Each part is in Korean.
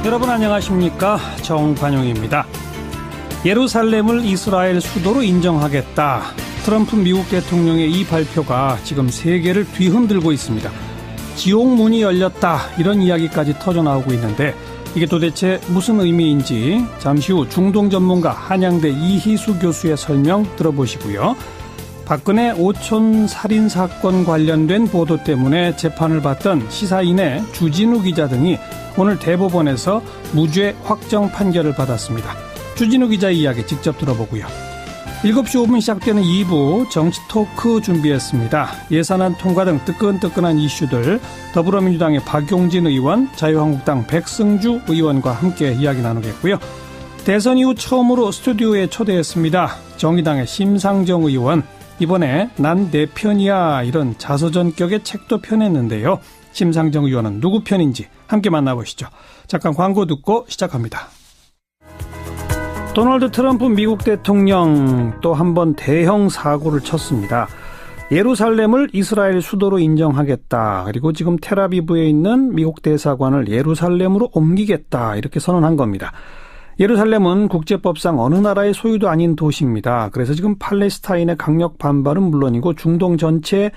여러분 안녕하십니까? 정관용입니다. 예루살렘을 이스라엘 수도로 인정하겠다. 트럼프 미국 대통령의 이 발표가 지금 세계를 뒤흔들고 있습니다. 지옥문이 열렸다 이런 이야기까지 터져나오고 있는데 이게 도대체 무슨 의미인지 잠시 후 중동 전문가 한양대 이희수 교수의 설명 들어보시고요. 박근혜 오촌 살인 사건 관련된 보도 때문에 재판을 받던 시사인의 주진우 기자 등이 오늘 대법원에서 무죄 확정 판결을 받았습니다. 주진우 기자 이야기 직접 들어보고요. 7시 5분 시작되는 2부 정치 토크 준비했습니다. 예산안 통과 등 뜨끈뜨끈한 이슈들 더불어민주당의 박용진 의원, 자유한국당 백승주 의원과 함께 이야기 나누겠고요. 대선 이후 처음으로 스튜디오에 초대했습니다. 정의당의 심상정 의원, 이번에 난 내 편이야 이런 자서전격의 책도 펴냈는데요. 심상정 의원은 누구 편인지 함께 만나보시죠. 잠깐 광고 듣고 시작합니다. 도널드 트럼프 미국 대통령 또 한 번 대형 사고를 쳤습니다. 예루살렘을 이스라엘 수도로 인정하겠다. 그리고 지금 텔아비브에 있는 미국 대사관을 예루살렘으로 옮기겠다. 이렇게 선언한 겁니다. 예루살렘은 국제법상 어느 나라의 소유도 아닌 도시입니다. 그래서 지금 팔레스타인의 강력 반발은 물론이고 중동 전체,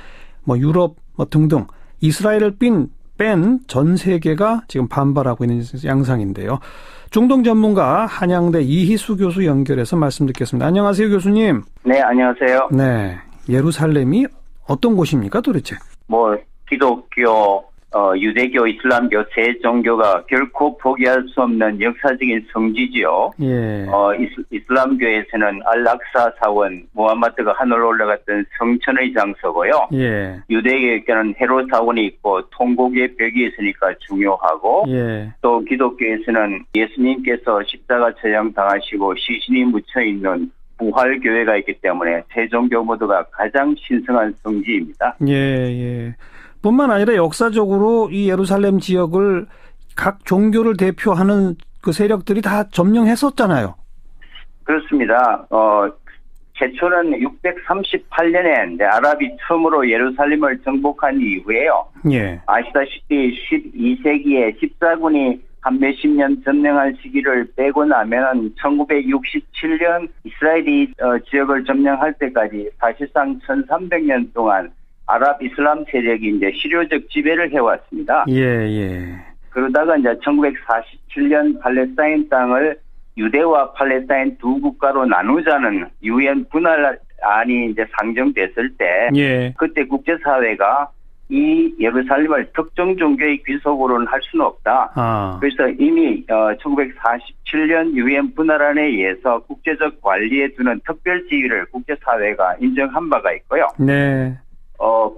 유럽 등등 이스라엘을 뺀 전 세계가 지금 반발하고 있는 양상인데요. 중동 전문가 한양대 이희수 교수 연결해서 말씀 듣겠습니다. 안녕하세요, 교수님. 네, 안녕하세요. 네, 예루살렘이 어떤 곳입니까, 도대체? 기독교, 유대교, 이슬람교 세 종교가 결코 포기할 수 없는 역사적인 성지지요. 예. 이슬람교에서는 알락사 사원, 무함마드가 하늘로 올라갔던 성천의 장소고요. 예. 유대교에는 헤롯 사원이 있고 통곡의 벽이 있으니까 중요하고, 예. 또 기독교에서는 예수님께서 십자가 처형 당하시고 시신이 묻혀 있는 부활교회가 있기 때문에 세 종교 모두가 가장 신성한 성지입니다. 예. 뿐만 아니라 역사적으로 이 예루살렘 지역을 각 종교를 대표하는 그 세력들이 다 점령했었잖아요. 그렇습니다. 최초는 638년에 아랍이 처음으로 예루살렘을 정복한 이후에요. 예. 아시다시피 12세기에 14군이 한 몇십 년 점령한 시기를 빼고 나면 1967년 이스라엘이 지역을 점령할 때까지 사실상 1300년 동안 아랍 이슬람 세력이 이제 실효적 지배를 해왔습니다. 예. 그러다가 이제 1947년 팔레스타인 땅을 유대와 팔레스타인 두 국가로 나누자는 유엔 분할안이 이제 상정됐을 때, 예. 그때 국제사회가 이 예루살렘을 특정 종교의 귀속으로는 할 수는 없다. 그래서 이미 1947년 유엔 분할안에 의해서 국제적 관리에 두는 특별 지위를 국제사회가 인정한 바가 있고요. 네.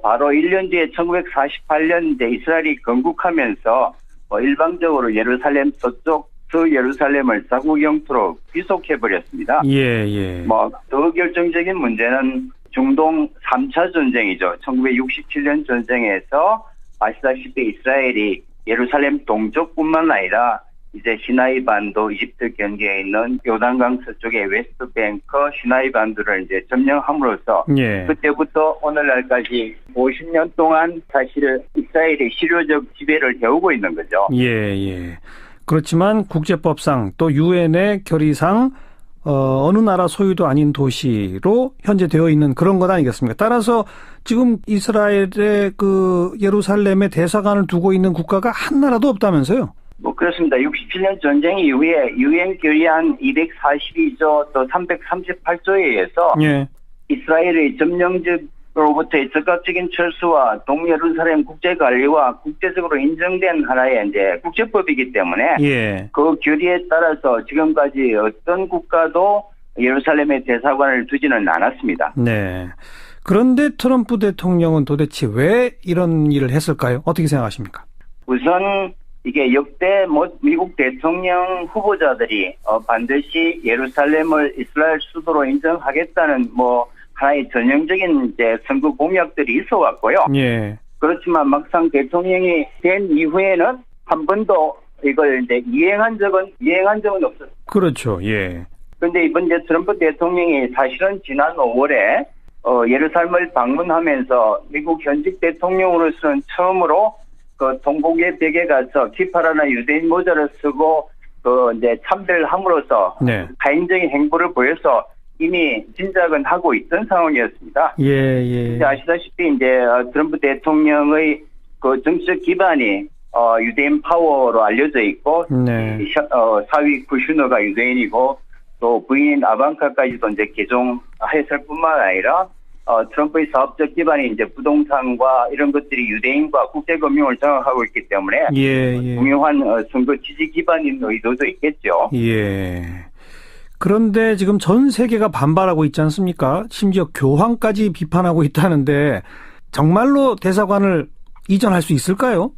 바로 1년 뒤에 1948년에 이스라엘이 건국하면서 일방적으로 예루살렘 서쪽 예루살렘을 자국 영토로 귀속해버렸습니다. 예. 더 결정적인 문제는 중동 3차 전쟁이죠. 1967년 전쟁에서 아시다시피 이스라엘이 예루살렘 동쪽뿐만 아니라 이제 시나이 반도, 이집트 경계에 있는 요단강 서쪽의 웨스트뱅크, 시나이 반도를 이제 점령함으로써 예. 그때부터 오늘날까지 50년 동안 사실 이스라엘의 실효적 지배를 해오고 있는 거죠. 예. 그렇지만 국제법상 또 유엔의 결의상 어느 나라 소유도 아닌 도시로 현재 되어 있는 그런 것 아니겠습니까? 따라서 지금 이스라엘의 그 예루살렘에 대사관을 두고 있는 국가가 한 나라도 없다면서요? 그렇습니다. 67년 전쟁 이후에 유엔 결의안 242조 또 338조에 의해서 예. 이스라엘의 점령지로부터의 즉각적인 철수와 동예루살렘 국제관리와 국제적으로 인정된 하나의 이제 국제법이기 때문에 예. 그 결의에 따라서 지금까지 어떤 국가도 예루살렘에 대사관을 두지는 않았습니다. 네. 그런데 트럼프 대통령은 도대체 왜 이런 일을 했을까요? 어떻게 생각하십니까? 우선 이게 역대 미국 대통령 후보자들이 반드시 예루살렘을 이스라엘 수도로 인정하겠다는 하나의 전형적인 이제 선거 공약들이 있어 왔고요. 예. 그렇지만 막상 대통령이 된 이후에는 한 번도 이걸 이제 이행한 적은 없었어요. 그렇죠. 예. 그런데 이번 이제 트럼프 대통령이 사실은 지난 5월에 예루살렘을 방문하면서 미국 현직 대통령으로서는 처음으로 그 동공의 벽에 가서 키파라나 유대인 모자를 쓰고 이제 참배를 함으로써 네. 가인적인 행보를 보여서 이미 진작은 하고 있던 상황이었습니다. 예. 이제 아시다시피 이제 트럼프 대통령의 그 정치적 기반이 유대인 파워로 알려져 있고, 네. 사위 쿠슈너가 유대인이고, 또 부인 아방카까지도 이제 개종했을 뿐만 아니라, 트럼프의 사업적 기반이 이제 부동산과 이런 것들이 유대인과 국제금융을 장악하고 있기 때문에, 중요한 선거 지지 기반인 의도도 있겠죠. 예. 그런데 지금 전 세계가 반발하고 있지 않습니까? 심지어 교황까지 비판하고 있다는데, 정말로 대사관을 이전할 수 있을까요?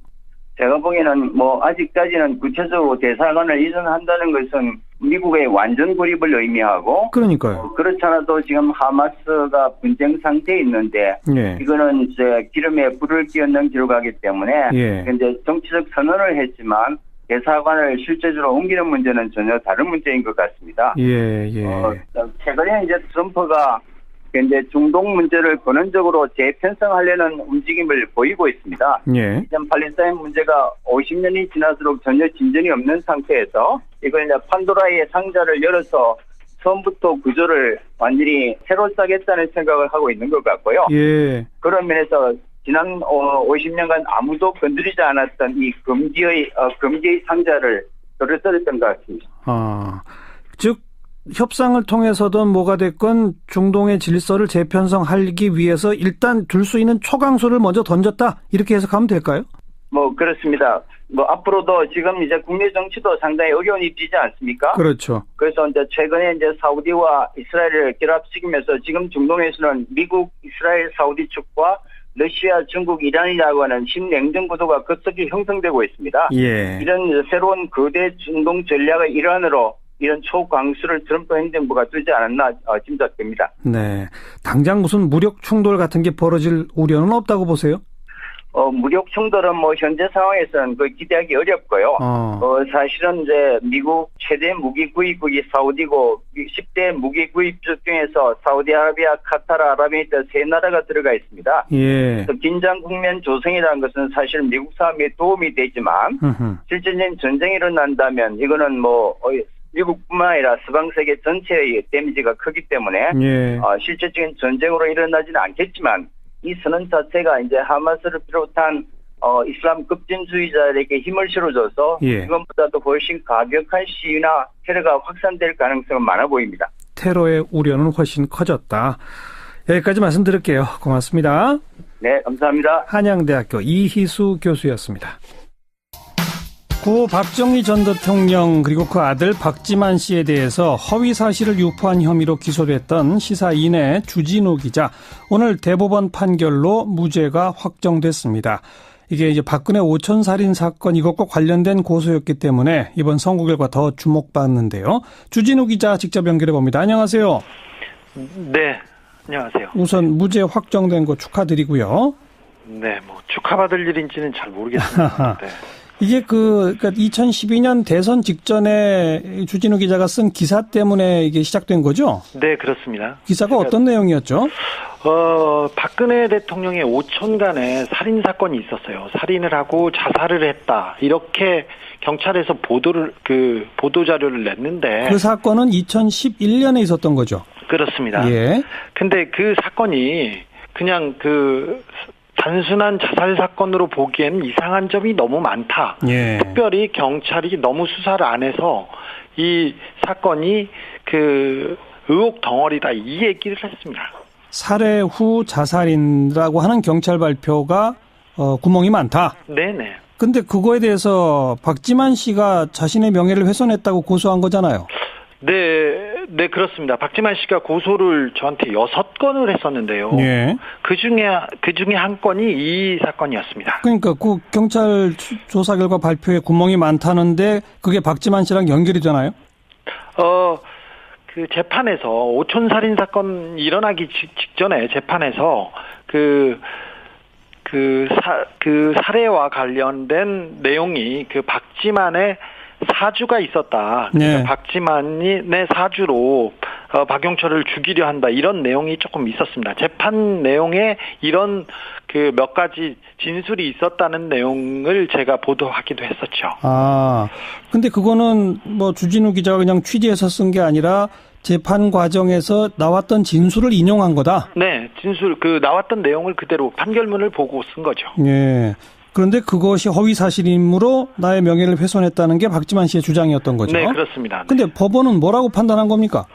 제가 보기에는 아직까지는 구체적으로 대사관을 이전한다는 것은 미국의 완전 고립을 의미하고, 그러니까요. 그렇지 않아도 지금 하마스가 분쟁 상태에 있는데, 예. 이거는 이제 기름에 불을 끼얹는 기록하기 때문에, 예. 이제 정치적 선언을 했지만, 대사관을 실제적으로 옮기는 문제는 전혀 다른 문제인 것 같습니다. 예. 최근에 이제 트럼프가 이제 중동 문제를 근원적으로 재편성하려는 움직임을 보이고 있습니다. 예. 이제 팔레스타인 문제가 50년이 지날수록 전혀 진전이 없는 상태에서 이걸 이제 판도라의 상자를 열어서 처음부터 구조를 완전히 새로 짜겠다는 생각을 하고 있는 것 같고요. 예. 그런 면에서 지난 50년간 아무도 건드리지 않았던 이 금기의 상자를 떨어뜨렸던 것 같습니다. 즉 협상을 통해서든 뭐가 됐건 중동의 질서를 재편성하기 위해서 일단 둘 수 있는 초강수를 먼저 던졌다, 이렇게 해석하면 될까요? 그렇습니다. 앞으로도 지금 이제 국내 정치도 상당히 어려움이 빚지 않습니까? 그렇죠. 그래서 이제 최근에 이제 사우디와 이스라엘을 결합시키면서 지금 중동에서는 미국, 이스라엘, 사우디 측과 러시아, 중국, 이란이라고 하는 신냉전 구도가 급속히 형성되고 있습니다. 예. 이런 새로운 거대 중동 전략의 일환으로 이런 초강수를 트럼프 행정부가 두지 않았나 짐작됩니다. 네. 당장 무슨 무력 충돌 같은 게 벌어질 우려는 없다고 보세요? 무력 충돌은 현재 상황에서는 기대하기 어렵고요. 사실은 이제 미국 최대 무기 구입국이 사우디고 10대 무기 구입국 중에서 사우디아라비아, 카타르, 아랍에미리트 세 나라가 들어가 있습니다. 예. 긴장 국면 조성이라는 것은 사실 미국 싸움에 도움이 되지만 실질적인 전쟁이 일어난다면 이거는 미국뿐만 아니라 서방 세계 전체의 데미지가 크기 때문에 실질적인 전쟁으로 일어나지는 않겠지만 이 선언 자체가 이제 하마스를 비롯한 이슬람 급진주의자에게 힘을 실어줘서 이것보다도 훨씬 가격한 시위나 테러가 확산될 가능성은 많아 보입니다. 테러의 우려는 훨씬 커졌다. 여기까지 말씀드릴게요. 고맙습니다. 네, 감사합니다. 한양대학교 이희수 교수였습니다. 고 박정희 전 대통령 그리고 그 아들 박지만 씨에 대해서 허위 사실을 유포한 혐의로 기소됐던 시사인의 주진우 기자, 오늘 대법원 판결로 무죄가 확정됐습니다. 이게 이제 박근혜 오촌살인 사건 이것과 관련된 고소였기 때문에 이번 선고 결과 더 주목받는데요. 주진우 기자 직접 연결해 봅니다. 안녕하세요. 네, 안녕하세요. 우선 무죄 확정된 거 축하드리고요. 네, 축하받을 일인지는 잘 모르겠습니다. 네. 이게 그러니까 2012년 대선 직전에 주진우 기자가 쓴 기사 때문에 이게 시작된 거죠? 네, 그렇습니다. 기사가 어떤 내용이었죠? 박근혜 대통령의 오촌간에 살인 사건이 있었어요. 살인을 하고 자살을 했다. 이렇게 경찰에서 보도 자료를 냈는데. 그 사건은 2011년에 있었던 거죠? 그렇습니다. 예. 근데 그 사건이 그냥 단순한 자살 사건으로 보기에는 이상한 점이 너무 많다. 예. 특별히 경찰이 너무 수사를 안 해서 이 사건이 의혹 덩어리다, 이 얘기를 했습니다. 살해 후 자살이라고 하는 경찰 발표가 구멍이 많다. 네네. 근데 그거에 대해서 박지만 씨가 자신의 명예를 훼손했다고 고소한 거잖아요. 네, 그렇습니다. 박지만 씨가 고소를 저한테 6건을 했었는데요. 예. 그 중에 한 건이 이 사건이었습니다. 그러니까 그 경찰 조사 결과 발표에 구멍이 많다는데 그게 박지만 씨랑 연결이 되나요? 그 재판에서 오촌살인 사건 일어나기 직전에 재판에서 살해와 관련된 내용이 박지만의 사주가 있었다. 네. 박지만의 사주로 박용철을 죽이려 한다 이런 내용이 조금 있었습니다. 재판 내용에 이런 그 몇 가지 진술이 있었다는 내용을 제가 보도하기도 했었죠. 근데 그거는 뭐 주진우 기자가 그냥 취재해서 쓴 게 아니라 재판 과정에서 나왔던 진술을 인용한 거다? 네, 진술, 나왔던 내용을 그대로 판결문을 보고 쓴 거죠. 예. 그런데 그것이 허위 사실이므로 나의 명예를 훼손했다는 게 박지만 씨의 주장이었던 거죠? 네, 그렇습니다. 근데 법원은 뭐라고 판단한 겁니까?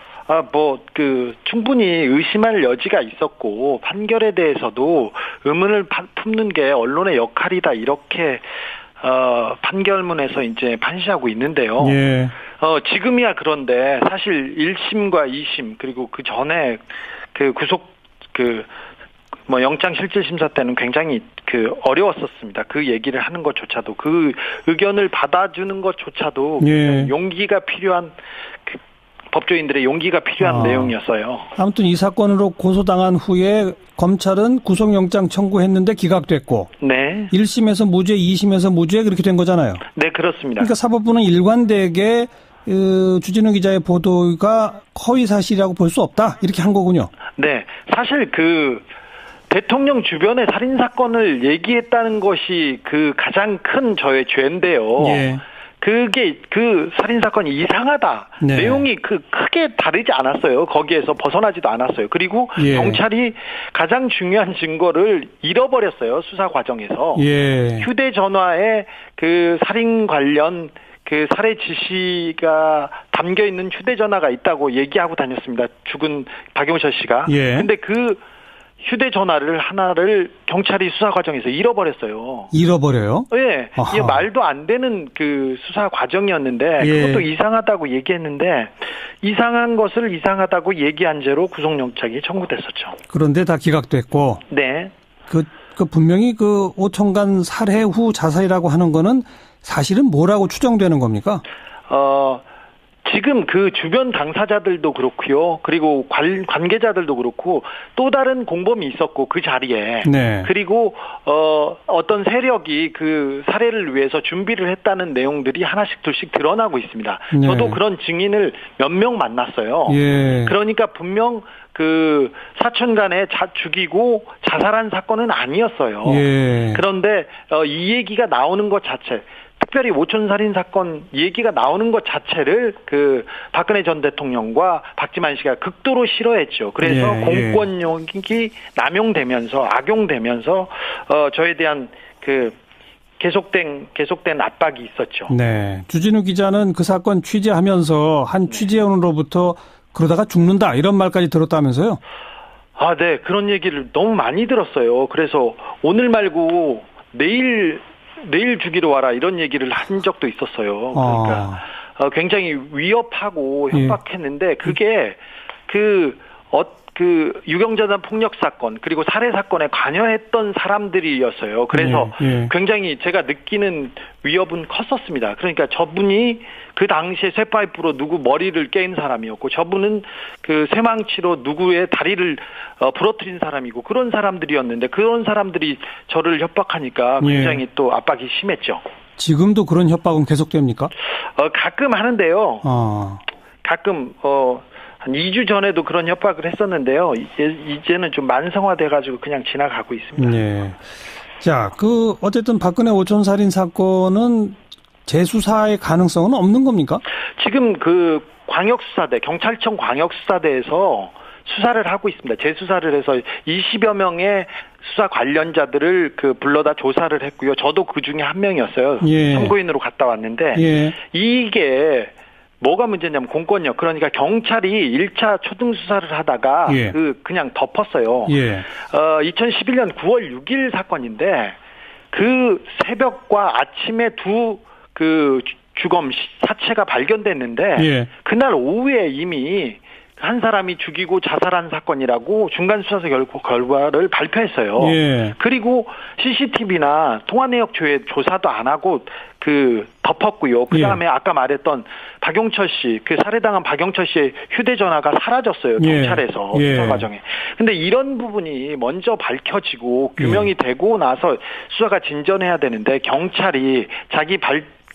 충분히 의심할 여지가 있었고, 판결에 대해서도 의문을 품는 게 언론의 역할이다, 이렇게, 판결문에서 이제 판시하고 있는데요. 예. 지금이야 그런데 사실 1심과 2심, 그리고 그 전에 영장실질심사 때는 굉장히 어려웠었습니다. 그 얘기를 하는 것조차도, 그 의견을 받아주는 것조차도 예. 용기가 필요한, 법조인들의 용기가 필요한 내용이었어요. 아무튼 이 사건으로 고소당한 후에 검찰은 구속영장 청구했는데 기각됐고, 네. 1심에서 무죄, 2심에서 무죄 그렇게 된 거잖아요. 네, 그렇습니다. 그러니까 사법부는 일관되게 주진우 기자의 보도가 허위 사실이라고 볼 수 없다 이렇게 한 거군요. 네, 사실 대통령 주변의 살인 사건을 얘기했다는 것이 가장 큰 저의 죄인데요. 예. 그게 살인 사건이 이상하다. 네. 내용이 크게 다르지 않았어요. 거기에서 벗어나지도 않았어요. 그리고 예. 경찰이 가장 중요한 증거를 잃어버렸어요. 수사 과정에서. 예. 휴대전화에 살인 관련 살해 지시가 담겨 있는 휴대전화가 있다고 얘기하고 다녔습니다. 죽은 박용철 씨가. 예. 근데 휴대전화를 하나를 경찰이 수사 과정에서 잃어버렸어요. 잃어버려요? 예. 이게 말도 안 되는 수사 과정이었는데, 예. 그것도 이상하다고 얘기했는데, 이상한 것을 이상하다고 얘기한 죄로 구속영장이 청구됐었죠. 그런데 다 기각됐고. 네. 분명히 오청간 살해 후 자살이라고 하는 거는 사실은 뭐라고 추정되는 겁니까? 지금 주변 당사자들도 그렇고요. 그리고 관계자들도 그렇고 또 다른 공범이 있었고 그 자리에. 네. 그리고 어떤 세력이 살해를 위해서 준비를 했다는 내용들이 하나씩 둘씩 드러나고 있습니다. 네. 저도 그런 증인을 몇 명 만났어요. 예. 그러니까 분명 사촌 간에 죽이고 자살한 사건은 아니었어요. 예. 그런데 이 얘기가 나오는 것 자체, 특별히 오촌살인 사건 얘기가 나오는 것 자체를 박근혜 전 대통령과 박지만 씨가 극도로 싫어했죠. 그래서 공권력이 남용되면서 악용되면서 저에 대한 계속된 압박이 있었죠. 네. 주진우 기자는 그 사건 취재하면서 한 취재원으로부터 그러다가 죽는다 이런 말까지 들었다면서요? 네. 그런 얘기를 너무 많이 들었어요. 그래서 오늘 말고 내일 죽이러 와라 이런 얘기를 한 적도 있었어요. 그러니까 굉장히 위협하고 협박했는데 그게 유경재단 폭력 사건 그리고 살해 사건에 관여했던 사람들이었어요. 그래서 굉장히 제가 느끼는 위협은 컸었습니다. 그러니까 저분이 그 당시에 쇠파이프로 누구 머리를 깨인 사람이었고 저분은 쇠망치로 누구의 다리를 부러뜨린 사람이고 그런 사람들이었는데 그런 사람들이 저를 협박하니까 굉장히 또 압박이 심했죠. 지금도 그런 협박은 계속됩니까? 가끔 하는데요. 가끔 한 2주 전에도 그런 협박을 했었는데요. 이제는 좀 만성화돼가지고 그냥 지나가고 있습니다. 네. 자, 어쨌든 박근혜 오촌살인 사건은 재수사의 가능성은 없는 겁니까? 지금 광역수사대, 경찰청 광역수사대에서 수사를 하고 있습니다. 재수사를 해서 20여 명의 수사 관련자들을 불러다 조사를 했고요. 저도 그 중에 한 명이었어요. 참고인으로 갔다 왔는데 이게 뭐가 문제냐면 공권력. 그러니까 경찰이 1차 초등 수사를 하다가 그냥 덮었어요. 2011년 9월 6일 사건인데 새벽과 아침에 주검 사체가 발견됐는데 그날 오후에 이미 한 사람이 죽이고 자살한 사건이라고 중간 수사서 결과를 발표했어요. 그리고 CCTV나 통화 내역 조사도 안 하고 덮었고요. 그 다음에 아까 말했던 박용철 씨, 살해당한 박용철 씨의 휴대전화가 사라졌어요. 경찰에서 수사 과정에. 근데 이런 부분이 먼저 밝혀지고 규명이 되고 나서 수사가 진전해야 되는데 경찰이 자기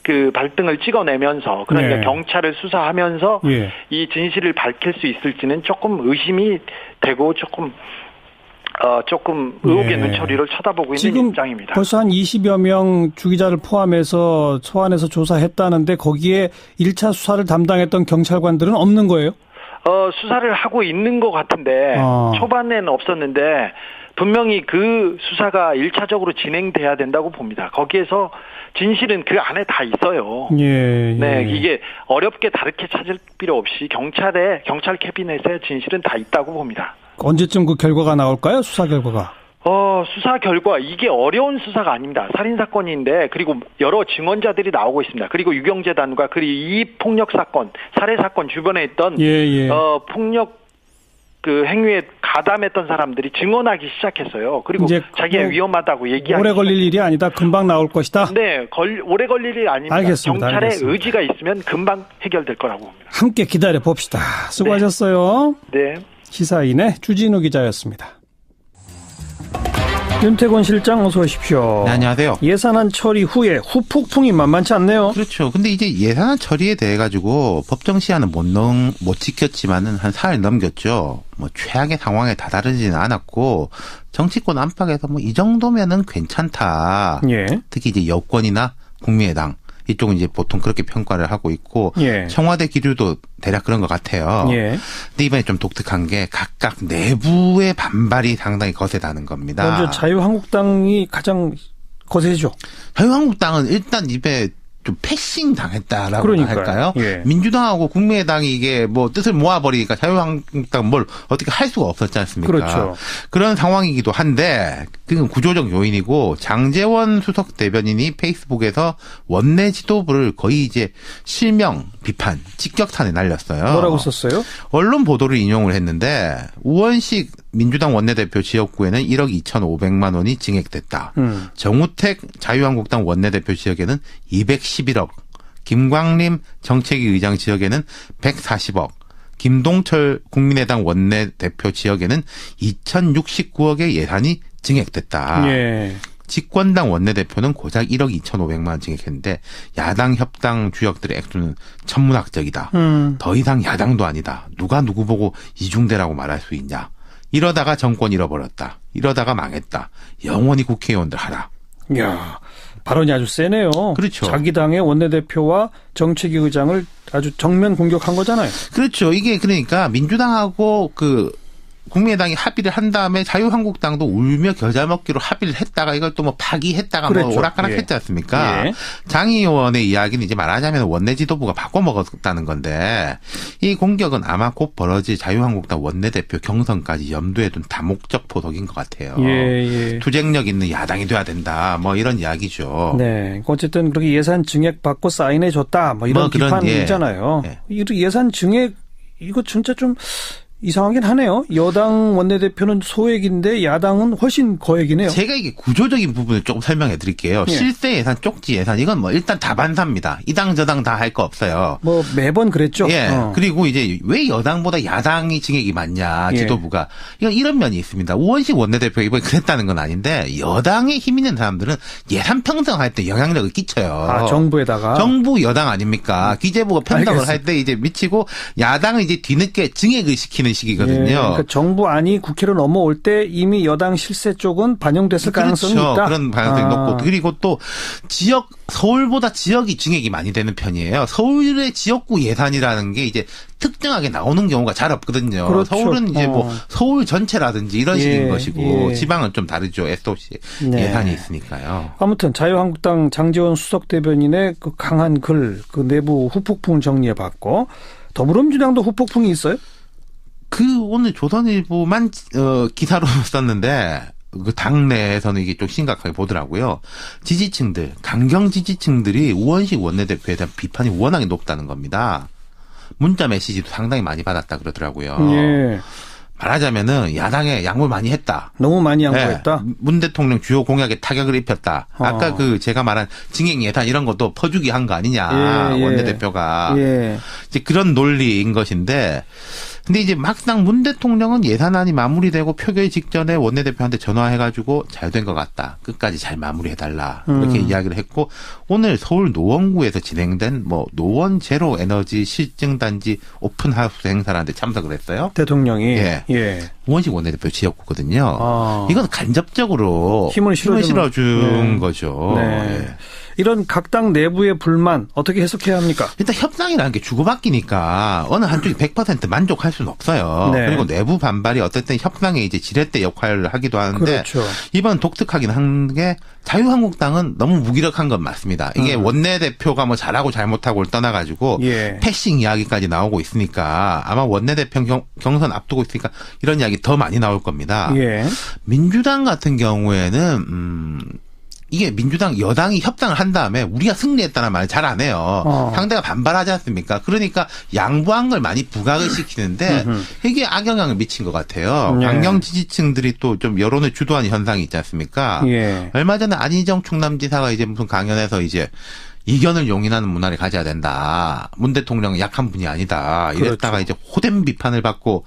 그 발등을 찍어내면서 그러니까 네. 경찰을 수사하면서 예. 이 진실을 밝힐 수 있을지는 조금 의심이 되고 조금 의혹의 예. 눈초리를 쳐다보고 있는 지금 입장입니다. 벌써 한 20여 명 주기자를 포함해서 소환해서 조사했다는데 거기에 1차 수사를 담당했던 경찰관들은 없는 거예요? 수사를 하고 있는 것 같은데 초반에는 없었는데 분명히 그 수사가 1차적으로 진행돼야 된다고 봅니다. 거기에서 진실은 그 안에 다 있어요. 예, 예. 네, 이게 어렵게 다르게 찾을 필요 없이 경찰 캐비넷에 진실은 다 있다고 봅니다. 언제쯤 그 결과가 나올까요? 수사 결과가? 수사 결과 이게 어려운 수사가 아닙니다. 살인 사건인데 그리고 여러 증언자들이 나오고 있습니다. 그리고 유경재단과 그리고 이 폭력 사건, 살해 사건 주변에 있던 폭력 그 행위에 가담했던 사람들이 증언하기 시작했어요. 그리고 자기가 위험하다고 얘기하기 오래 걸릴 일이 아니다. 금방 나올 것이다. 네, 오래 걸릴 일이 아닙니다. 알겠습니다. 경찰의 의지가 있으면 금방 해결될 거라고 봅니다. 함께 기다려 봅시다. 수고하셨어요. 네. 시사인의 주진우 기자였습니다. 윤태곤 실장 어서 오십시오. 네, 안녕하세요. 예산안 처리 후에 후폭풍이 만만치 않네요. 그렇죠. 근데 이제 예산안 처리에 대해 가지고 법정 시한은 못 지켰지만은 한 사흘 넘겼죠. 뭐 최악의 상황에 다다르지는 않았고 정치권 안팎에서 뭐 이 정도면은 괜찮다. 예. 특히 이제 여권이나 국민의당 이쪽은 이제 보통 그렇게 평가를 하고 있고 예. 청와대 기류도 대략 그런 것 같아요. 예. 근데 이번에 좀 독특한 게 각각 내부의 반발이 상당히 거세다는 겁니다. 먼저 자유한국당이 가장 거세죠. 자유한국당은 일단 입에 좀 패싱 당했다라고 할까요? 예. 민주당하고 국민의당이 이게 뭐 뜻을 모아버리니까 자유한국당 뭘 어떻게 할 수가 없었지 않습니까? 그렇죠. 그런 상황이기도 한데 그건 구조적 요인이고 장제원 수석 대변인이 페이스북에서 원내 지도부를 거의 이제 실명 비판 직격탄에 날렸어요. 뭐라고 썼어요? 언론 보도를 인용을 했는데 우원식 민주당 원내대표 지역구에는 1억 2,500만 원이 증액됐다. 정우택 자유한국당 원내대표 지역에는 211억, 김광림 정책위 의장 지역에는 140억, 김동철 국민의당 원내대표 지역에는 2,069억의 예산이 증액됐다. 예. 집권당 원내대표는 고작 1억 2,500만 원 증액했는데 야당 협당 주역들의 액수는 천문학적이다. 더 이상 야당도 아니다. 누가 누구 보고 이중대라고 말할 수 있냐. 이러다가 정권 잃어버렸다. 이러다가 망했다. 영원히 국회의원들 하라. 이야, 발언이 아주 세네요. 그렇죠. 자기 당의 원내대표와 정책위 의장을 아주 정면 공격한 거잖아요. 그렇죠. 이게 그러니까 민주당하고 국민의당이 합의를 한 다음에 자유한국당도 울며 겨자 먹기로 합의를 했다가 이걸 또 뭐 파기했다가 그랬죠. 뭐 오락가락 했지 않습니까? 예. 장 의원의 이야기는 이제 말하자면 원내 지도부가 바꿔먹었다는 건데 이 공격은 아마 곧 벌어질 자유한국당 원내대표 경선까지 염두에 둔 다목적 포석인 것 같아요. 예. 투쟁력 있는 야당이 돼야 된다. 뭐 이런 이야기죠. 네. 어쨌든 그렇게 예산 증액 받고 사인해 줬다. 뭐 이런 비판이잖아요. 예산 증액 이거 진짜 좀 이상하긴 하네요. 여당 원내대표는 소액인데 야당은 훨씬 거액이네요. 제가 이게 구조적인 부분을 조금 설명해 드릴게요. 예. 실세 예산, 쪽지 예산 이건 뭐 일단 다반사입니다. 이 당 저 당 다 할 거 없어요. 뭐 매번 그랬죠. 예. 그리고 이제 왜 여당보다 야당이 증액이 많냐 지도부가 이런 면이 있습니다. 우원식 원내대표가 이번에 그랬다는 건 아닌데 여당에 힘 있는 사람들은 예산 편성할 때 영향력을 끼쳐요. 아, 정부에다가. 정부 여당 아닙니까? 기재부가 편성을 할 때 이제 미치고 야당은 이제 뒤늦게 증액을 시키는 시기거든요. 예, 그러니까 정부 안이 국회로 넘어올 때 이미 여당 실세 쪽은 반영됐을 가능성이 있다. 그런 가능성이 높고 그리고 또 서울보다 지역이 증액이 많이 되는 편이에요. 서울의 지역구 예산이라는 게 이제 특정하게 나오는 경우가 잘 없거든요. 그렇죠. 서울은 이제 뭐 서울 전체라든지 이런 식인 것이고 지방은 좀 다르죠. SOC 예산이 있으니까요. 아무튼 자유한국당 장제원 수석 대변인의 그 강한 글, 그 내부 후폭풍을 정리해봤고 더불어민주당도 후폭풍이 있어요? 오늘 조선일보만 기사로 썼는데 그 당내에서는 이게 좀 심각하게 보더라고요. 지지층들, 강경 지지층들이 우원식 원내대표에 대한 비판이 워낙에 높다는 겁니다. 문자 메시지도 상당히 많이 받았다 그러더라고요. 예. 말하자면은 야당에 양보를 많이 했다. 너무 많이 양보했다. 네. 문 대통령 주요 공약에 타격을 입혔다. 아까 제가 말한 증액 예산 이런 것도 퍼주기 한 거 아니냐. 원내대표가. 이제 그런 논리인 것인데 근데 이제 막상 문 대통령은 예산안이 마무리되고 표결 직전에 원내대표한테 전화해가지고 잘 된 것 같다. 끝까지 잘 마무리해달라. 이렇게 이야기를 했고 오늘 서울 노원구에서 진행된 뭐 노원 제로 에너지 실증단지 오픈하우스 행사라는데 참석을 했어요. 대통령이. 예. 예. 우원식 원내대표 지역구거든요. 이건 간접적으로 힘을 실어준 거죠. 네. 예. 이런 각 당 내부의 불만 어떻게 해석해야 합니까? 일단 협상이라는 게 주고받기니까 어느 한쪽이 100% 만족할 수는 없어요. 네. 그리고 내부 반발이 어쨌든 협상의 이제 지렛대 역할을 하기도 하는데 그렇죠. 이번 독특하긴 한 게 자유한국당은 너무 무기력한 건 맞습니다. 이게 원내대표가 뭐 잘하고 잘못하고를 떠나가지고 예. 패싱 이야기까지 나오고 있으니까 아마 원내대표 경선 앞두고 있으니까 이런 이야기 더 많이 나올 겁니다. 예. 민주당 같은 경우에는 이게 민주당 여당이 협상을 한 다음에 우리가 승리했다는 말을 잘 안 해요. 상대가 반발하지 않습니까? 그러니까 양보한 걸 많이 부각을 시키는데 이게 악영향을 미친 것 같아요. 네. 강경 지지층들이 또 좀 여론을 주도하는 현상이 있지 않습니까? 예. 얼마 전에 안희정 충남지사가 이제 무슨 강연에서 이제 이견을 용인하는 문화를 가져야 된다. 문 대통령은 약한 분이 아니다. 이랬다가 그렇죠. 이제 호된 비판을 받고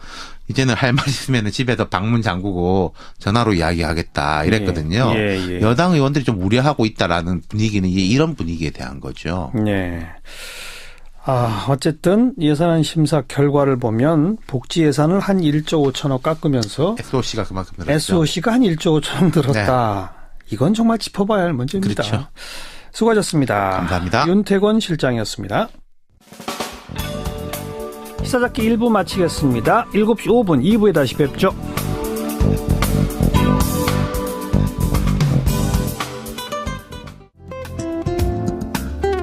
이제는 할 말 있으면 집에서 방문 잠그고 전화로 이야기하겠다 이랬거든요. 예. 여당 의원들이 좀 우려하고 있다라는 분위기는 이런 분위기에 대한 거죠. 예. 어쨌든 예산안 심사 결과를 보면 복지 예산을 한 1조 5천억 깎으면서 SOC가 그만큼 늘었죠. SOC가 한 1조 5천억 늘었다. 이건 정말 짚어봐야 할 문제입니다. 그렇죠. 수고하셨습니다. 감사합니다. 윤태권 실장이었습니다. 시사잡기 1부 마치겠습니다. 7시 5분 2부에 다시 뵙죠.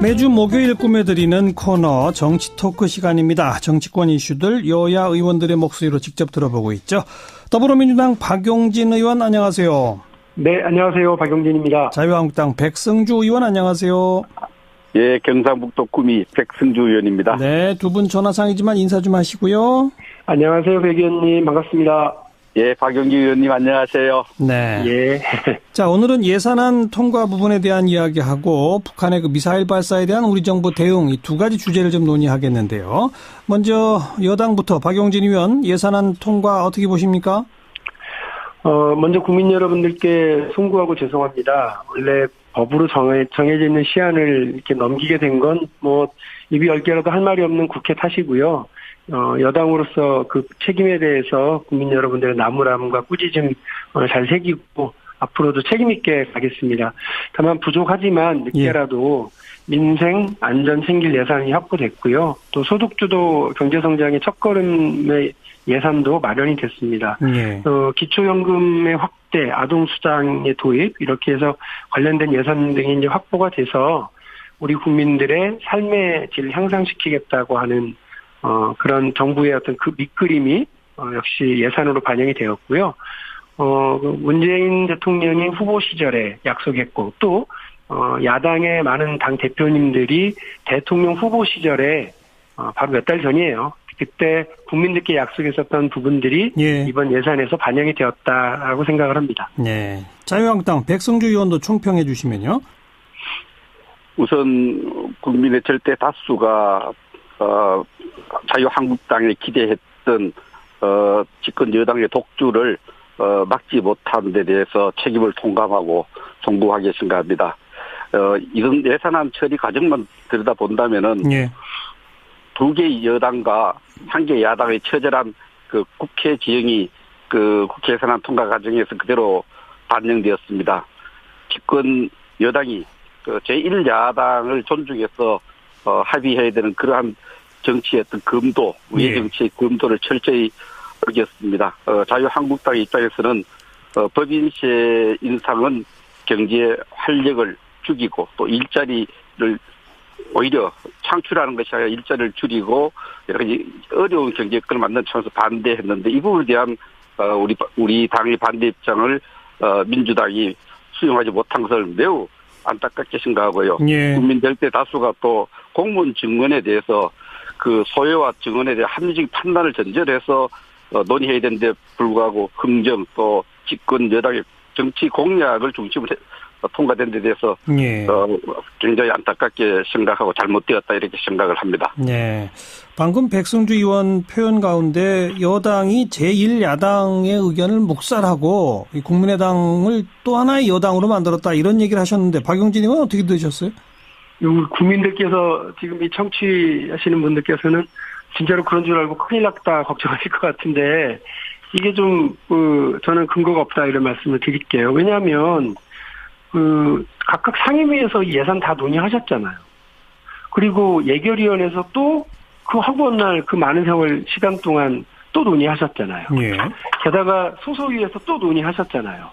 매주 목요일 꾸며드리는 코너 정치 토크 시간입니다. 정치권 이슈들 여야 의원들의 목소리로 직접 들어보고 있죠. 더불어민주당 박용진 의원 안녕하세요. 네, 안녕하세요. 박용진입니다. 자유한국당 백승주 의원 안녕하세요. 예, 경상북도 구미 백승주 의원입니다. 네, 두 분 전화상이지만 인사 좀 하시고요. 안녕하세요, 백 의원님. 반갑습니다. 예, 박용진 의원님 안녕하세요. 네. 예. 자, 오늘은 예산안 통과 부분에 대한 이야기하고 북한의 그 미사일 발사에 대한 우리 정부 대응 이 두 가지 주제를 좀 논의하겠는데요. 먼저 여당부터 박용진 의원 예산안 통과 어떻게 보십니까? 먼저 국민 여러분들께 송구하고 죄송합니다. 원래 법으로 정해져 있는 시한을 이렇게 넘기게 된 건 입이 10개라도 할 말이 없는 국회 탓이고요. 여당으로서 그 책임에 대해서 국민 여러분들의 나무람과 꾸짖음 잘 새기고 앞으로도 책임 있게 가겠습니다. 다만 부족하지만 늦게라도 민생 안전 챙길 예산이 확보됐고요. 또 소득주도 경제성장의 첫걸음의 예산도 마련이 됐습니다. 예. 기초연금의 확대, 아동수당의 도입 이렇게 해서 관련된 예산 등이 이제 확보가 돼서 우리 국민들의 삶의 질을 향상시키겠다고 하는 그런 정부의 어떤 그 밑그림이 역시 예산으로 반영이 되었고요. 문재인 대통령이 후보 시절에 약속했고 또 야당의 많은 당 대표님들이 대통령 후보 시절에 바로 몇 달 전이에요. 그때 국민들께 약속했었던 부분들이 이번 예산에서 반영이 되었다라고 생각을 합니다. 네. 자유한국당 백승주 의원도 총평해 주시면요. 우선 국민의 절대 다수가 자유한국당에 기대했던 집권 여당의 독주를 막지 못한 데 대해서 책임을 통감하고 송구하게 생각합니다. 이런 예산안 처리 과정만 들여다본다면은 두 개의 여당과 한 개의 야당의 처절한 그 국회 지형이 그 국회 예산안 통과 과정에서 그대로 반영되었습니다. 집권 여당이 그 제1야당을 존중해서 합의해야 되는 그러한 정치의 어떤 검도, 우회 정치의 검도를 철저히 어겼습니다. 자유한국당의 입장에서는 법인세 인상은 경제 활력을 죽이고 또 일자리를 오히려 창출하는 것이 아니라 일자리를 줄이고 여러 가지 어려운 경제 여건을 만드는 차원에서 반대했는데 이 부분에 대한 우리 당의 반대 입장을 민주당이 수용하지 못한 것을 매우 안타깝게 생각하고요. 국민 절대 다수가 또 공무원 증언에 대해서 그 소외와 증언에 대한 합리적인 판단을 전제해서 논의해야 되는데 불구하고 긍정 또 집권 여당의 정치 공약을 중심으로 통과된 데 대해서 예. 굉장히 안타깝게 생각하고 잘못되었다 이렇게 생각을 합니다. 네. 방금 백승주 의원 표현 가운데 여당이 제1야당의 의견을 묵살하고 국민의당을 또 하나의 여당으로 만들었다 이런 얘기를 하셨는데 박용진 의원은 어떻게 들으셨어요? 국민들께서 지금 이 청취하시는 분들께서는 진짜로 그런 줄 알고 큰일 났다 걱정하실 것 같은데 이게 좀 저는 근거가 없다 이런 말씀을 드릴게요. 왜냐하면 각각 상임위에서 예산 다 논의하셨잖아요. 그리고 예결위원회에서 또 그 하고 날 그 많은 세월 시간 동안 또 논의하셨잖아요. 예. 게다가 소소위에서 또 논의하셨잖아요.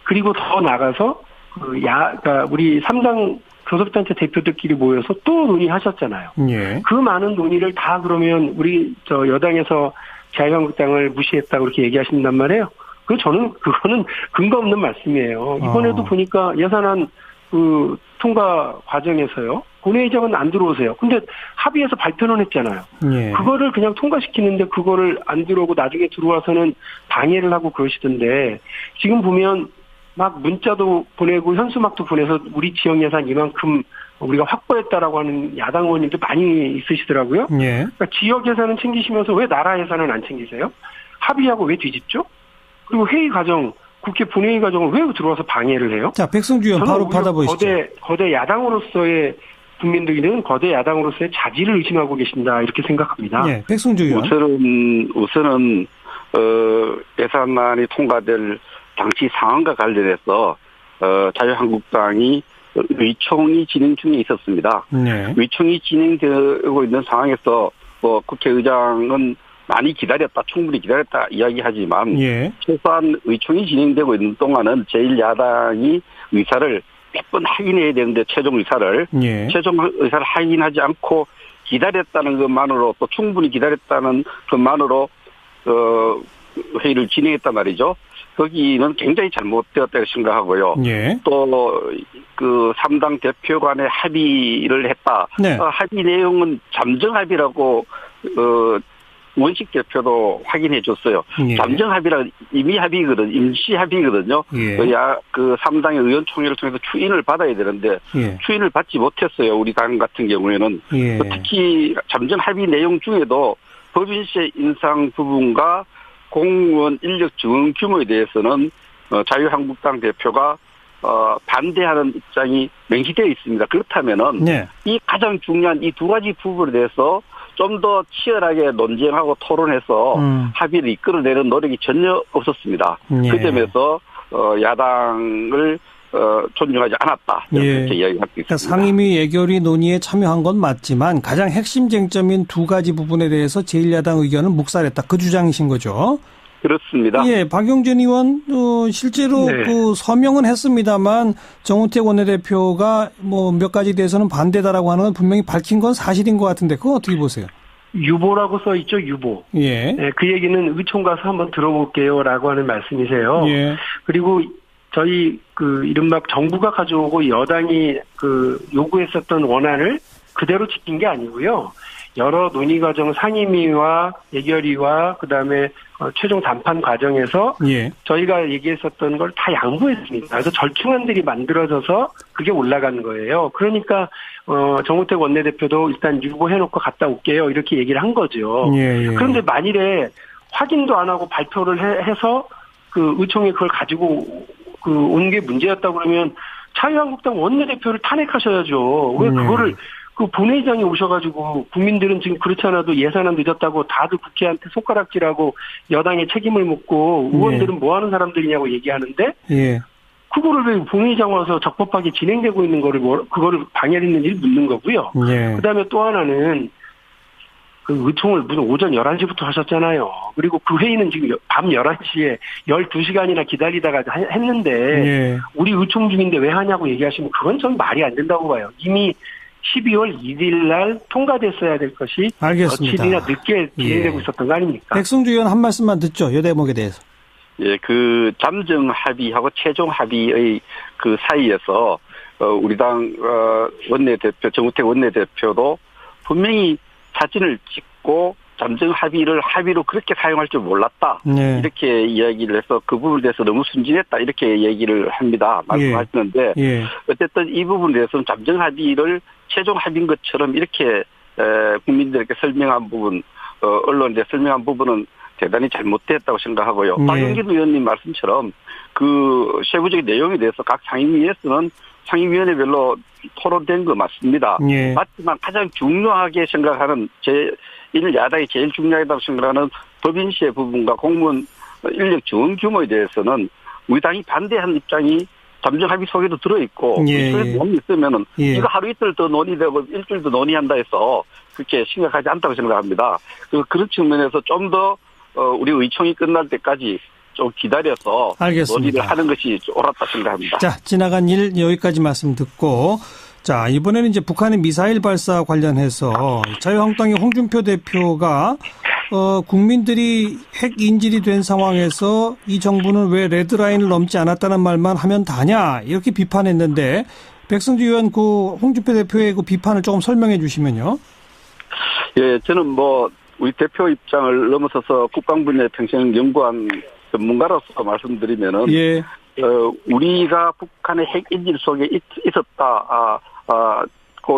그리고 더 나가서 그러니까 우리 3당 교섭단체 대표들끼리 모여서 또 논의하셨잖아요. 예. 그 많은 논의를 다 그러면 우리 여당에서 자유한국당을 무시했다고 그렇게 얘기하신단 말이에요. 그거는 근거 없는 말씀이에요. 이번에도 보니까 예산안 통과 과정에서요. 본회의장은 안 들어오세요. 근데 합의해서 발표는 했잖아요. 예. 그거를 그냥 통과시키는데 그거를 안 들어오고 나중에 들어와서는 방해를 하고 그러시던데 지금 보면 막 문자도 보내고 현수막도 보내서 우리 지역 예산 이만큼 우리가 확보했다라고 하는 야당 의원님도 많이 있으시더라고요. 예. 그러니까 지역 예산은 챙기시면서 왜 나라 예산은 안 챙기세요? 합의하고 왜 뒤집죠? 그리고 회의 과정, 국회 본회의 과정을 왜 들어와서 방해를 해요? 자, 백승주 의원 바로 받아보시죠. 거대 야당으로서의 국민들은 거대 야당으로서의 자질을 의심하고 계신다 이렇게 생각합니다. 네, 백승주 의원. 우선은 예산안이 통과될 당시 상황과 관련해서 자유한국당이 의총이 진행 중에 있었습니다. 네. 의총이 진행되고 있는 상황에서 국회의장은 많이 기다렸다, 충분히 기다렸다 이야기하지만 예. 최소한 의총이 진행되고 있는 동안은 제1야당이 의사를 몇 번 확인해야 되는데 최종 의사를 확인하지 않고 기다렸다는 것만으로 또 충분히 기다렸다는 것만으로 회의를 진행했단 말이죠. 거기는 굉장히 잘못되었다고 생각하고요. 예. 또 그 3당 대표 간에 합의를 했다. 네. 합의 내용은 잠정 합의라고 원식 대표도 확인해 줬어요. 예. 잠정 합의라 임의 합의거든, 임시 합의거든요. 예. 그 3당의 의원총회를 통해서 추인을 받아야 되는데 예. 추인을 받지 못했어요. 우리 당 같은 경우에는. 예. 특히 잠정 합의 내용 중에도 법인세 인상 부분과 공무원 인력 증원 규모에 대해서는 자유한국당 대표가 반대하는 입장이 명시되어 있습니다. 그렇다면은 네. 이 가장 중요한 이 두 가지 부분에 대해서 좀 더 치열하게 논쟁하고 토론해서 합의를 이끌어내는 노력이 전혀 없었습니다. 예. 그 점에서 야당을 존중하지 않았다. 이렇게 이야기할 수 있습니다. 그러니까 상임위 예결위 논의에 참여한 건 맞지만 가장 핵심 쟁점인 두 가지 부분에 대해서 제1야당 의견을 묵살했다. 그 주장이신 거죠? 그렇습니다. 예, 박용진 의원 실제로 네. 서명은 했습니다만 정우택 원내대표가 몇 가지 대해서는 반대다라고 하는 건 분명히 밝힌 건 사실인 것 같은데 그건 어떻게 보세요? 유보라고 써 있죠, 유보. 예. 네, 그 얘기는 의총 가서 한번 들어볼게요라고 하는 말씀이세요. 예. 그리고 저희 이른바 정부가 가져오고 여당이 요구했었던 원안을 그대로 지킨 게 아니고요. 여러 논의 과정 상임위와 예결위와 그다음에 최종 담판 과정에서 예. 저희가 얘기했었던 걸 다 양보했습니다. 그래서 절충안들이 만들어져서 그게 올라간 거예요. 그러니까 정우택 원내대표도 일단 유보해놓고 갔다 올게요. 이렇게 얘기를 한 거죠. 예. 그런데 만일에 확인도 안 하고 발표를 해서 의총에 그걸 가지고 온 게 문제였다 그러면 자유한국당 원내대표를 탄핵하셔야죠. 왜 그거를 본회의장에 오셔가지고 국민들은 지금 그렇지 않아도 예산안 늦었다고 다들 국회한테 손가락질하고 여당의 책임을 묻고 의원들은 뭐 하는 사람들이냐고 얘기하는데 예. 그거를 왜 본회의장 와서 적법하게 진행되고 있는 그거를 방해했는지 묻는 거고요. 예. 그다음에 또 하나는 의총을 무슨 오전 11시부터 하셨잖아요. 그리고 그 회의는 지금 밤 11시에 12시간이나 기다리다가 했는데 예. 우리 의총 중인데 왜 하냐고 얘기하시면 그건 좀 말이 안 된다고 봐요. 이미 12월 1일 날 통과됐어야 될 것이 알겠습니다. 며칠이나 늦게 진행되고 있었던 거 아닙니까? 백승주 의원 한 말씀만 듣죠. 여 대목에 대해서. 예, 잠정 합의하고 최종 합의의 그 사이에서 우리 당 원내대표 정우택 원내대표도 분명히 사진을 찍고 잠정 합의로 그렇게 사용할 줄 몰랐다. 네. 이렇게 이야기를 해서 그 부분에 대해서 너무 순진했다. 이렇게 얘기를 합니다. 말씀하시는데 예. 어쨌든 이 부분에 대해서는 잠정 합의를 최종 합의인 것처럼 이렇게 국민들에게 설명한 부분, 언론에 설명한 부분은 대단히 잘못됐다고 생각하고요. 네. 박영진 의원님 말씀처럼 그 세부적인 내용에 대해서 각 상임위에서는 상임위원회별로 토론된 거 맞습니다. 예. 맞지만 가장 중요하게 생각하는 야당이 제일 중요하다고 생각하는 법인세 부분과 공무원 인력 지원 규모에 대해서는 우리 당이 반대한 입장이 잠정 합의 속에도 들어있고 예. 그 논의 있으면은 예. 이거 하루 이틀 더 논의되고 일주일 더 논의한다 해서 그렇게 심각하지 않다고 생각합니다. 그래서 그런 측면에서 좀 더 우리 의총이 끝날 때까지 좀 기다려서 알겠습니다. 논의를 하는 것이 옳았다 생각합니다. 자, 지나간 일 여기까지 말씀 듣고, 자, 이번에는 이제 북한의 미사일 발사 관련해서 자유한국당의 홍준표 대표가 국민들이 핵 인질이 된 상황에서 이 정부는 왜 레드라인을 넘지 않았다는 말만 하면 다냐 이렇게 비판했는데, 백승주 의원 그 홍준표 대표의 그 비판을 조금 설명해 주시면요. 예, 저는 우리 대표 입장을 넘어서서 국방부에 평생 연구한 전문가로서 말씀드리면은, 예. 우리가 북한의 핵 인질 속에 있었다,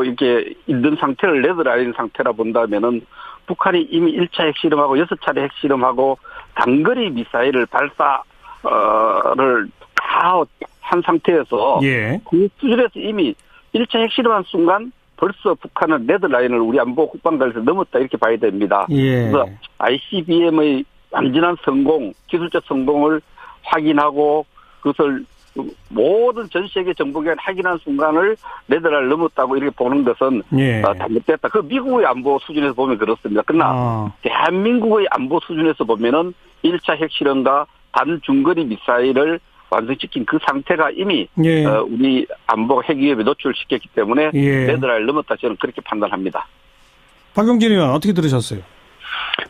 이렇게 있는 상태를 레드라인 상태라 본다면은, 북한이 이미 1차 핵실험하고 6차례 핵실험하고 단거리 미사일을 발사를 다 한 상태에서, 예. 그 수준에서 이미 1차 핵실험한 순간 벌써 북한은 레드라인을 우리 안보 국방관에서 넘었다 이렇게 봐야 됩니다. 예. 그래서 ICBM의 완전한 성공, 기술적 성공을 확인하고 그것을 모든 전 세계 정보가 확인한 순간을 레드라인을 넘었다고 이렇게 보는 것은 예. 잘못됐다. 그 미국의 안보 수준에서 보면 그렇습니다. 그러나 대한민국의 안보 수준에서 보면은 1차 핵실험과 단중거리 미사일을 완성시킨 그 상태가 이미 예. 우리 안보 핵 위협에 노출시켰기 때문에 예. 레드라인을 넘었다 저는 그렇게 판단합니다. 박용진 의원 어떻게 들으셨어요?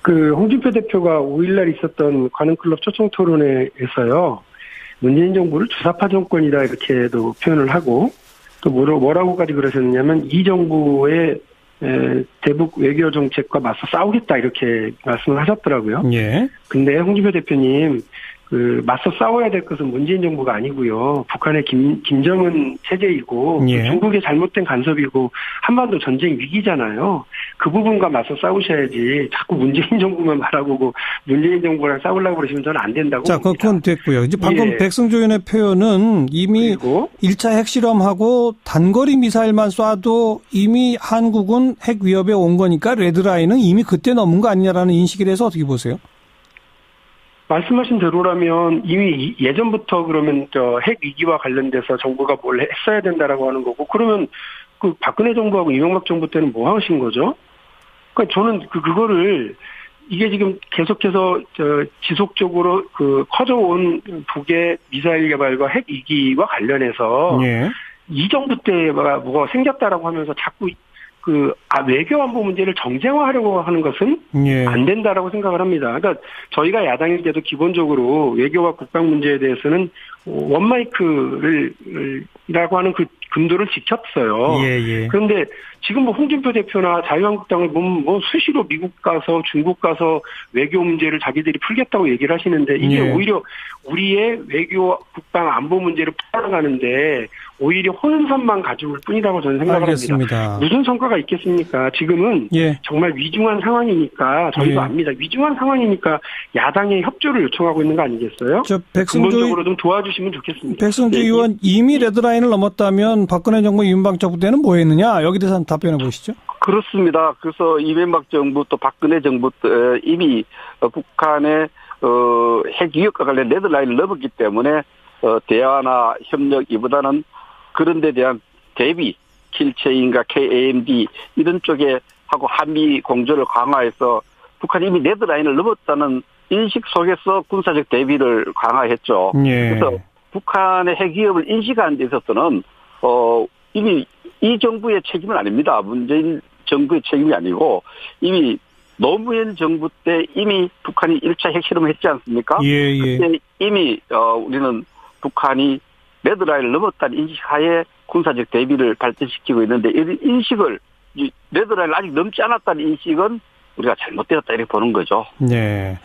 홍준표 대표가 5일날 있었던 관훈클럽 초청 토론회에서요, 문재인 정부를 주사파 정권이다 이렇게도 표현을 하고, 또 뭐라고까지 그러셨냐면 이 정부의 대북 외교 정책과 맞서 싸우겠다 이렇게 말씀을 하셨더라고요. 예. 근데 홍준표 대표님, 맞서 싸워야 될 것은 문재인 정부가 아니고요. 북한의 김정은 체제이고, 예. 중국의 잘못된 간섭이고, 한반도 전쟁 위기잖아요. 그 부분과 맞서 싸우셔야지, 자꾸 문재인 정부만 바라보고, 문재인 정부랑 싸우려고 그러시면 저는 안 된다고. 자, 봅니다. 그건 됐고요. 이제 방금 예. 백승조 의원의 표현은 이미 그리고 1차 핵실험하고 단거리 미사일만 쏴도 이미 한국은 핵 위협에 온 거니까 레드라인은 이미 그때 넘은 거 아니냐라는 인식에 대해서 어떻게 보세요? 말씀하신 대로라면 이미 예전부터 그러면 핵 위기와 관련돼서 정부가 뭘 했어야 된다라고 하는 거고, 그러면 그 박근혜 정부하고 이명박 정부 때는 뭐 하신 거죠? 그러니까 저는 그거를 이게 지금 계속해서 지속적으로 커져온 북의 미사일 개발과 핵 위기와 관련해서 예. 이 정부 때 뭐가 생겼다라고 하면서 자꾸 외교 안보 문제를 정쟁화하려고 하는 것은 예. 안 된다라고 생각을 합니다. 그러니까 저희가 야당일 때도 기본적으로 외교와 국방 문제에 대해서는 원마이크라고 하는 그 금도를 지켰어요. 예. 그런데 지금 홍준표 대표나 자유한국당을 보면 수시로 미국 가서 중국 가서 외교 문제를 자기들이 풀겠다고 얘기를 하시는데 이게 예. 오히려 우리의 외교 국방 안보 문제를 풀어가는데 오히려 혼선만 가져올 뿐이라고 저는 생각을 알겠습니다. 합니다. 무슨 성과가 있겠습니까? 지금은 예. 정말 위중한 상황이니까 저희도 예. 압니다. 위중한 상황이니까 야당의 협조를 요청하고 있는 거 아니겠어요? 근본적으로 좀 도와주시면 좋겠습니다. 백승주 네. 의원 이미 레드라인을 넘었다면 박근혜 정부 이명박 정부 때는 뭐 했느냐? 여기 대해서 답변해 보시죠. 그렇습니다. 그래서 이명박 정부 또 박근혜 정부 때 이미 북한의 핵 위협과 관련 레드라인을 넘었기 때문에 대화나 협력 이보다는 그런 데 대한 대비 킬체인과 KAMD 이런 쪽에 하고 한미 공조를 강화해서 북한이 이미 레드라인을 넘었다는 인식 속에서 군사적 대비를 강화했죠. 예. 그래서 북한의 핵 위협을 인식하는 데 있어서는 이미 이 정부의 책임은 아닙니다. 문재인 정부의 책임이 아니고 이미 노무현 정부 때 이미 북한이 1차 핵실험을 했지 않습니까? 예. 그때 이미 우리는 북한이 레드라인을 넘었다는 인식하에 군사적 대비를 발전시키고 있는데 이 인식을 레드라인을 아직 넘지 않았다는 인식은 우리가 잘못되었다 이렇게 보는 거죠. 네.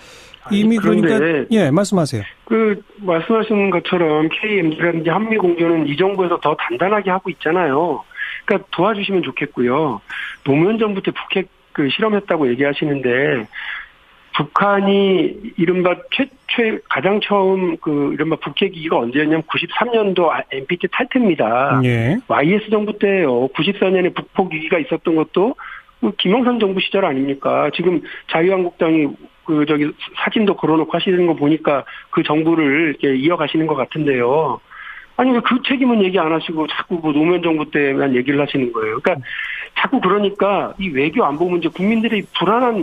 이미 그러니까 예, 말씀하세요. 말씀하신 것처럼 KMD라든지 한미공조는 이 정부에서 더 단단하게 하고 있잖아요. 그러니까 도와주시면 좋겠고요. 노무현 정부 때 북핵 실험했다고 얘기하시는데 북한이 이른바 가장 처음 이른바 북핵 위기가 언제였냐면 93년도 NPT 탈퇴입니다. 예. YS 정부 때요. 94년에 북폭 위기가 있었던 것도 김영삼 정부 시절 아닙니까? 지금 자유한국당이 사진도 걸어놓고 하시는 거 보니까 그 정부를 이렇게 이어가시는 것 같은데요. 아니, 왜 그 책임은 얘기 안 하시고 자꾸 노무현 정부 때만 얘기를 하시는 거예요. 그러니까 자꾸 그러니까 이 외교 안보 문제 국민들이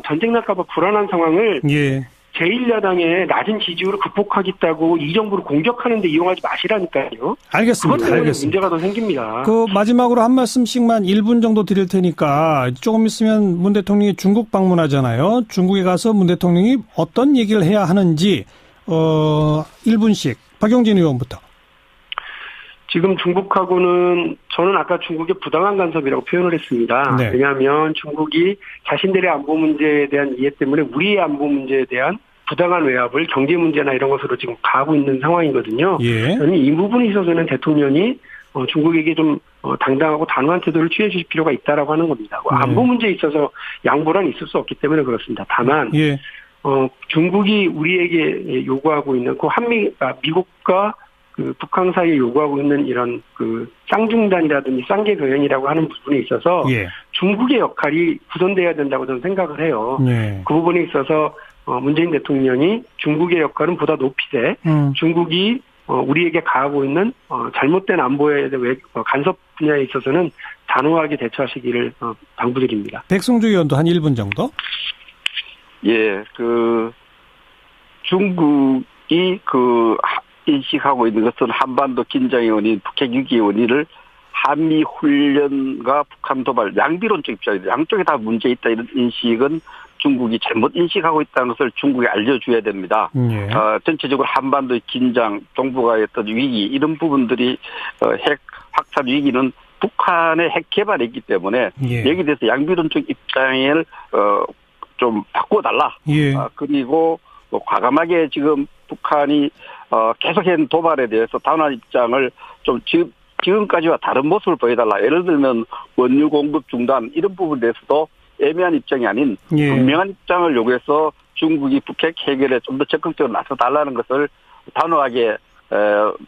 전쟁 날까봐 불안한 상황을 예. 제1야당의 낮은 지지율을 극복하겠다고 이 정부를 공격하는 데 이용하지 마시라니까요. 알겠습니다. 그것 때문에 문제가 더 생깁니다. 마지막으로 한 말씀씩만 1분 정도 드릴 테니까 조금 있으면 문 대통령이 중국 방문하잖아요. 중국에 가서 문 대통령이 어떤 얘기를 해야 하는지 1분씩 박용진 의원부터. 지금 중국하고는 저는 아까 중국의 부당한 간섭이라고 표현을 했습니다. 네. 왜냐하면 중국이 자신들의 안보 문제에 대한 이해 때문에 우리의 안보 문제에 대한 부당한 외압을 경제 문제나 이런 것으로 지금 가하고 있는 상황이거든요. 예. 저는 이 부분에 있어서는 대통령이 중국에게 좀 당당하고 단호한 태도를 취해 주실 필요가 있다라고 하는 겁니다. 안보 문제에 있어서 양보란 있을 수 없기 때문에 그렇습니다. 다만 예. 중국이 우리에게 요구하고 있는 미국과 북한 사이에 요구하고 있는 이런 쌍중단이라든지 쌍계 교연이라고 하는 부분에 있어서 예. 중국의 역할이 구성돼야 된다고 저는 생각을 해요. 예. 그 부분에 있어서 문재인 대통령이 중국의 역할은 보다 높이되 중국이 우리에게 가하고 있는 잘못된 안보에 대한 간섭 분야에 있어서는 단호하게 대처하시기를 당부드립니다. 백승주 의원도 한 1분 정도? 예, 중국이 인식하고 있는 것은 한반도 긴장의 원인, 북핵 위기의 원인을 한미 훈련과 북한 도발, 양비론적 입장이다. 양쪽에 다 문제 있다 이런 인식은 중국이 잘못 인식하고 있다는 것을 중국에 알려줘야 됩니다. 예. 전체적으로 한반도의 긴장, 동북아의 어떤 위기 이런 부분들이 핵 확산 위기는 북한의 핵 개발이 있기 때문에 예. 여기에 대해서 양비론적 입장을 좀 바꿔달라. 예. 그리고 과감하게 지금 북한이 계속한 도발에 대해서 단호한 입장을 좀 지금까지와 다른 모습을 보여달라. 예를 들면 원유 공급 중단 이런 부분에 대해서도 애매한 입장이 아닌 예. 분명한 입장을 요구해서 중국이 북핵 해결에 좀 더 적극적으로 나서달라는 것을 단호하게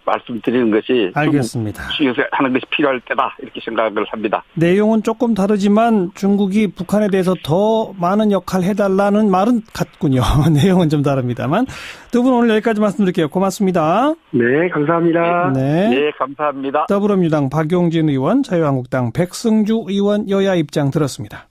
말씀드리는 것이 알겠습니다. 중국에서 하는 것이 필요할 때다 이렇게 생각을 합니다. 내용은 조금 다르지만 중국이 북한에 대해서 더 많은 역할 해달라는 말은 같군요. 내용은 좀 다릅니다만 두 분 오늘 여기까지 말씀드릴게요. 고맙습니다. 네, 감사합니다. 네, 네, 감사합니다. 더불어민주당 박용진 의원, 자유한국당 백승주 의원 여야 입장 들었습니다.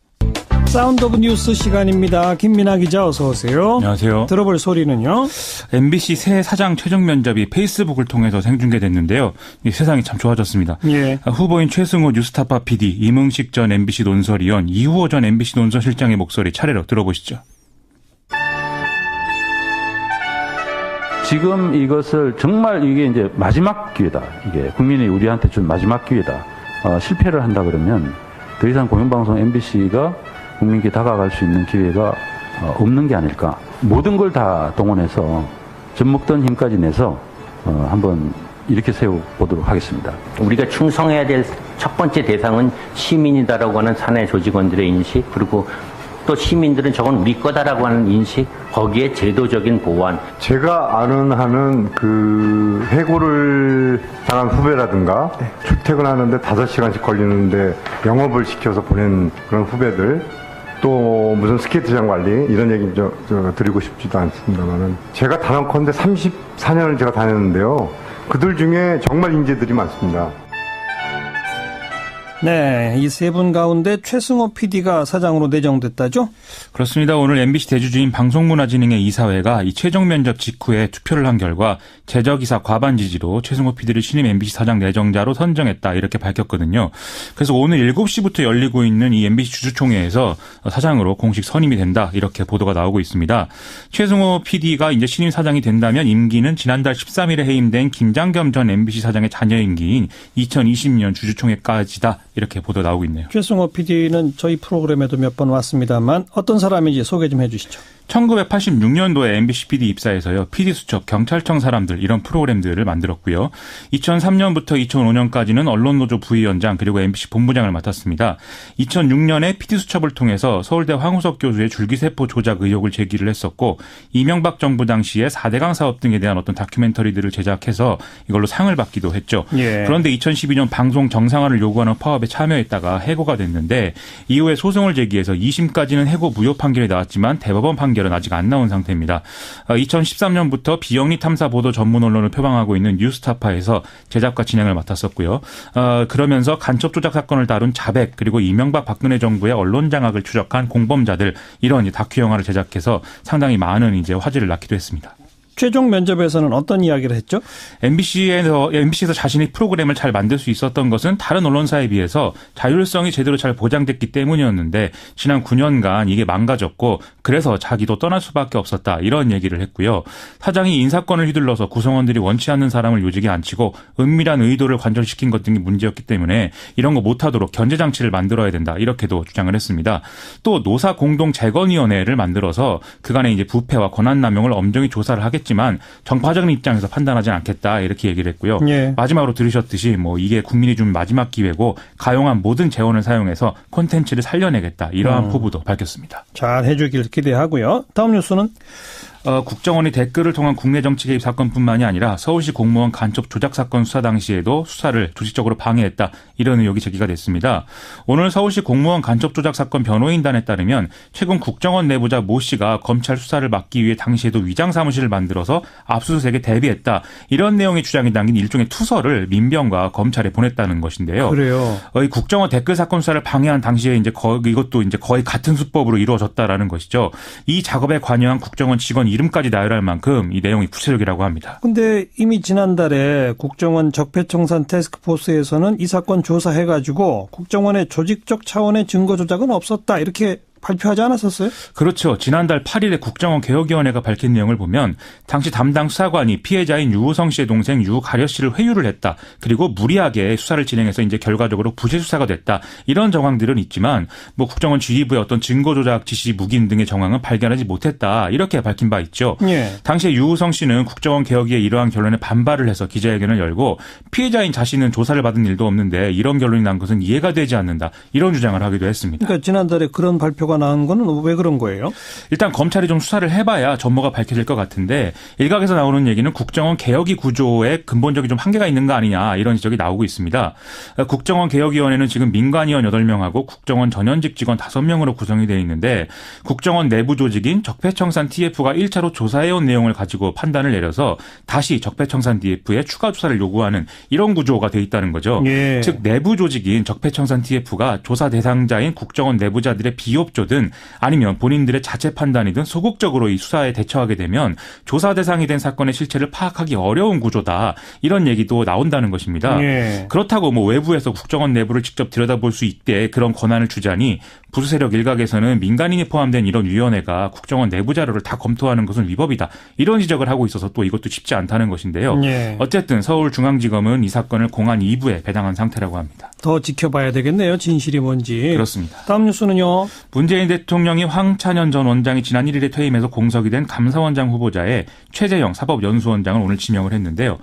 사운드 오브 뉴스 시간입니다. 김민아 기자 어서 오세요. 안녕하세요. 들어볼 소리는요. MBC 새 사장 최종 면접이 페이스북을 통해서 생중계됐는데요. 세상이 참 좋아졌습니다. 예. 후보인 최승호 뉴스타파 PD, 임응식 전 MBC 논설위원, 이후호 전 MBC 논설실장의 목소리 차례로 들어보시죠. 지금 이것을 정말 이게 이제 마지막 기회다. 이게 국민이 우리한테 준 마지막 기회다. 실패를 한다 그러면 더 이상 공영방송 MBC가 국민께 다가갈 수 있는 기회가 없는 게 아닐까. 모든 걸 다 동원해서 젖먹던 힘까지 내서 한번 이렇게 세워보도록 하겠습니다. 우리가 충성해야 될 첫 번째 대상은 시민이다라고 하는 사내 조직원들의 인식, 그리고 또 시민들은 저건 우리 거다라고 하는 인식, 거기에 제도적인 보완. 제가 아는 한은 해고를 당한 후배라든가 출퇴근하는데 5시간씩 걸리는데 영업을 시켜서 보낸 그런 후배들, 또 무슨 스케이트장 관리 이런 얘기 드리고 싶지도 않습니다만은 제가 단언컨대 34년을 제가 다녔는데요. 그들 중에 정말 인재들이 많습니다. 네, 이 세 분 가운데 최승호 PD가 사장으로 내정됐다죠? 그렇습니다. 오늘 MBC 대주주인 방송문화진흥회 이사회가 이 최종 면접 직후에 투표를 한 결과 제적이사 과반 지지로 최승호 PD를 신임 MBC 사장 내정자로 선정했다 이렇게 밝혔거든요. 그래서 오늘 7시부터 열리고 있는 이 MBC 주주총회에서 사장으로 공식 선임이 된다 이렇게 보도가 나오고 있습니다. 최승호 PD가 이제 신임 사장이 된다면 임기는 지난달 13일에 해임된 김장겸 전 MBC 사장의 자녀 임기인 2020년 주주총회까지다 이렇게 보도 나오고 있네요. 최승호 PD는 저희 프로그램에도 몇 번 왔습니다만 어떤 사람인지 소개 좀 해주시죠. 1986년도에 MBC PD 입사해서요. PD 수첩, 경찰청 사람들 이런 프로그램들을 만들었고요. 2003년부터 2005년까지는 언론노조 부위원장 그리고 MBC 본부장을 맡았습니다. 2006년에 PD 수첩을 통해서 서울대 황우석 교수의 줄기세포 조작 의혹을 제기를 했었고 이명박 정부 당시에 4대강 사업 등에 대한 어떤 다큐멘터리들을 제작해서 이걸로 상을 받기도 했죠. 예. 그런데 2012년 방송 정상화를 요구하는 파업에 참여했다가 해고가 됐는데 이후에 소송을 제기해서 2심까지는 해고 무효 판결이 나왔지만 대법원 판결은 아직 안 나온 상태입니다. 2013년부터 비영리 탐사 보도 전문 언론을 표방하고 있는 뉴스타파에서 제작과 진행을 맡았었고요. 그러면서 간첩 조작 사건을 다룬 자백 그리고 이명박 박근혜 정부의 언론 장악을 추적한 공범자들 이런 다큐 영화를 제작해서 상당히 많은 이제 화제를 낳기도 했습니다. 최종 면접에서는 어떤 이야기를 했죠? MBC에서 자신이 프로그램을 잘 만들 수 있었던 것은 다른 언론사에 비해서 자율성이 제대로 잘 보장됐기 때문이었는데 지난 9년간 이게 망가졌고 그래서 자기도 떠날 수밖에 없었다 이런 얘기를 했고요. 사장이 인사권을 휘둘러서 구성원들이 원치 않는 사람을 요직에 앉히고 은밀한 의도를 관철시킨 것 등이 문제였기 때문에 이런 거 못하도록 견제장치를 만들어야 된다 이렇게도 주장을 했습니다. 또 노사공동재건위원회를 만들어서 그간의 이제 부패와 권한남용을 엄정히 조사를 하겠지만 정파적인 입장에서 판단하지 않겠다 이렇게 얘기를 했고요. 예. 마지막으로 들으셨듯이 이게 국민이 준 마지막 기회고 가용한 모든 재원을 사용해서 콘텐츠를 살려내겠다 이러한 포부도 밝혔습니다. 잘 해주길 기대하고요. 다음 뉴스는? 국정원이 댓글을 통한 국내 정치 개입 사건뿐만이 아니라 서울시 공무원 간첩 조작 사건 수사 당시에도 수사를 조직적으로 방해했다 이런 의혹이 제기가 됐습니다. 오늘 서울시 공무원 간첩 조작 사건 변호인단에 따르면 최근 국정원 내부자 모 씨가 검찰 수사를 막기 위해 당시에도 위장 사무실을 만들어서 압수수색에 대비했다 이런 내용의 주장이 담긴 일종의 투서를 민병과 검찰에 보냈다는 것인데요. 그래요. 이 국정원 댓글 사건 수사를 방해한 당시에 이것도 거의 같은 수법으로 이루어졌다라는 것이죠. 이 작업에 관여한 국정원 직원 이름까지 나열할 만큼 이 내용이 구체적이라고 합니다. 근데 이미 지난달에 국정원 적폐청산 태스크포스에서는 이 사건 조사해가지고 국정원의 조직적 차원의 증거 조작은 없었다 이렇게 발표하지 않았었어요? 그렇죠. 지난달 8일에 국정원 개혁위원회가 밝힌 내용을 보면 당시 담당 수사관이 피해자인 유호성 씨의 동생 유가려 씨를 회유를 했다. 그리고 무리하게 수사를 진행해서 이제 결과적으로 부실 수사가 됐다. 이런 정황들은 있지만 국정원 지휘부의 어떤 증거 조작 지시 묵인 등의 정황은 발견하지 못했다. 이렇게 밝힌 바 있죠. 예. 당시에 유호성 씨는 국정원 개혁위의 이러한 결론에 반발을 해서 기자회견을 열고 피해자인 자신은 조사를 받은 일도 없는데 이런 결론이 난 것은 이해가 되지 않는다. 이런 주장을 하기도 했습니다. 그러니까 지난달에 그런 발표가 나온 거는 왜 그런 거예요? 일단 검찰이 좀 수사를 해봐야 전모가 밝혀질 것 같은데 일각에서 나오는 얘기는 국정원 개혁위 구조에 근본적인 좀 한계가 있는 거 아니냐 이런 지적이 나오고 있습니다. 국정원 개혁위원회는 지금 민간위원 8명하고 국정원 전현직 직원 5명으로 구성이 되어 있는데 국정원 내부 조직인 적폐청산 TF가 1차로 조사해온 내용을 가지고 판단을 내려서 다시 적폐청산 TF에 추가 조사를 요구하는 이런 구조가 되어 있다는 거죠. 예. 즉 내부 조직인 적폐청산 TF가 조사 대상자인 국정원 내부자들의 비협조든 아니면 본인들의 자체 판단이든 소극적으로 이 수사에 대처하게 되면 조사 대상이 된 사건의 실체를 파악하기 어려운 구조다. 이런 얘기도 나온다는 것입니다. 예. 그렇다고 외부에서 국정원 내부를 직접 들여다볼 수 있게 그런 권한을 주자니 보수 세력 일각에서는 민간인이 포함된 이런 위원회가 국정원 내부 자료를 다 검토하는 것은 위법이다. 이런 지적을 하고 있어서 또 이것도 쉽지 않다는 것인데요. 예. 어쨌든 서울중앙지검은 이 사건을 공안 2부에 배당한 상태라고 합니다. 더 지켜봐야 되겠네요. 진실이 뭔지. 그렇습니다. 다음 뉴스는요. 문재인 대통령이 황찬현 전 원장이 지난 1일에 퇴임해서 공석이 된 감사원장 후보자에 최재형 사법연수원장을 오늘 지명을 했는데요.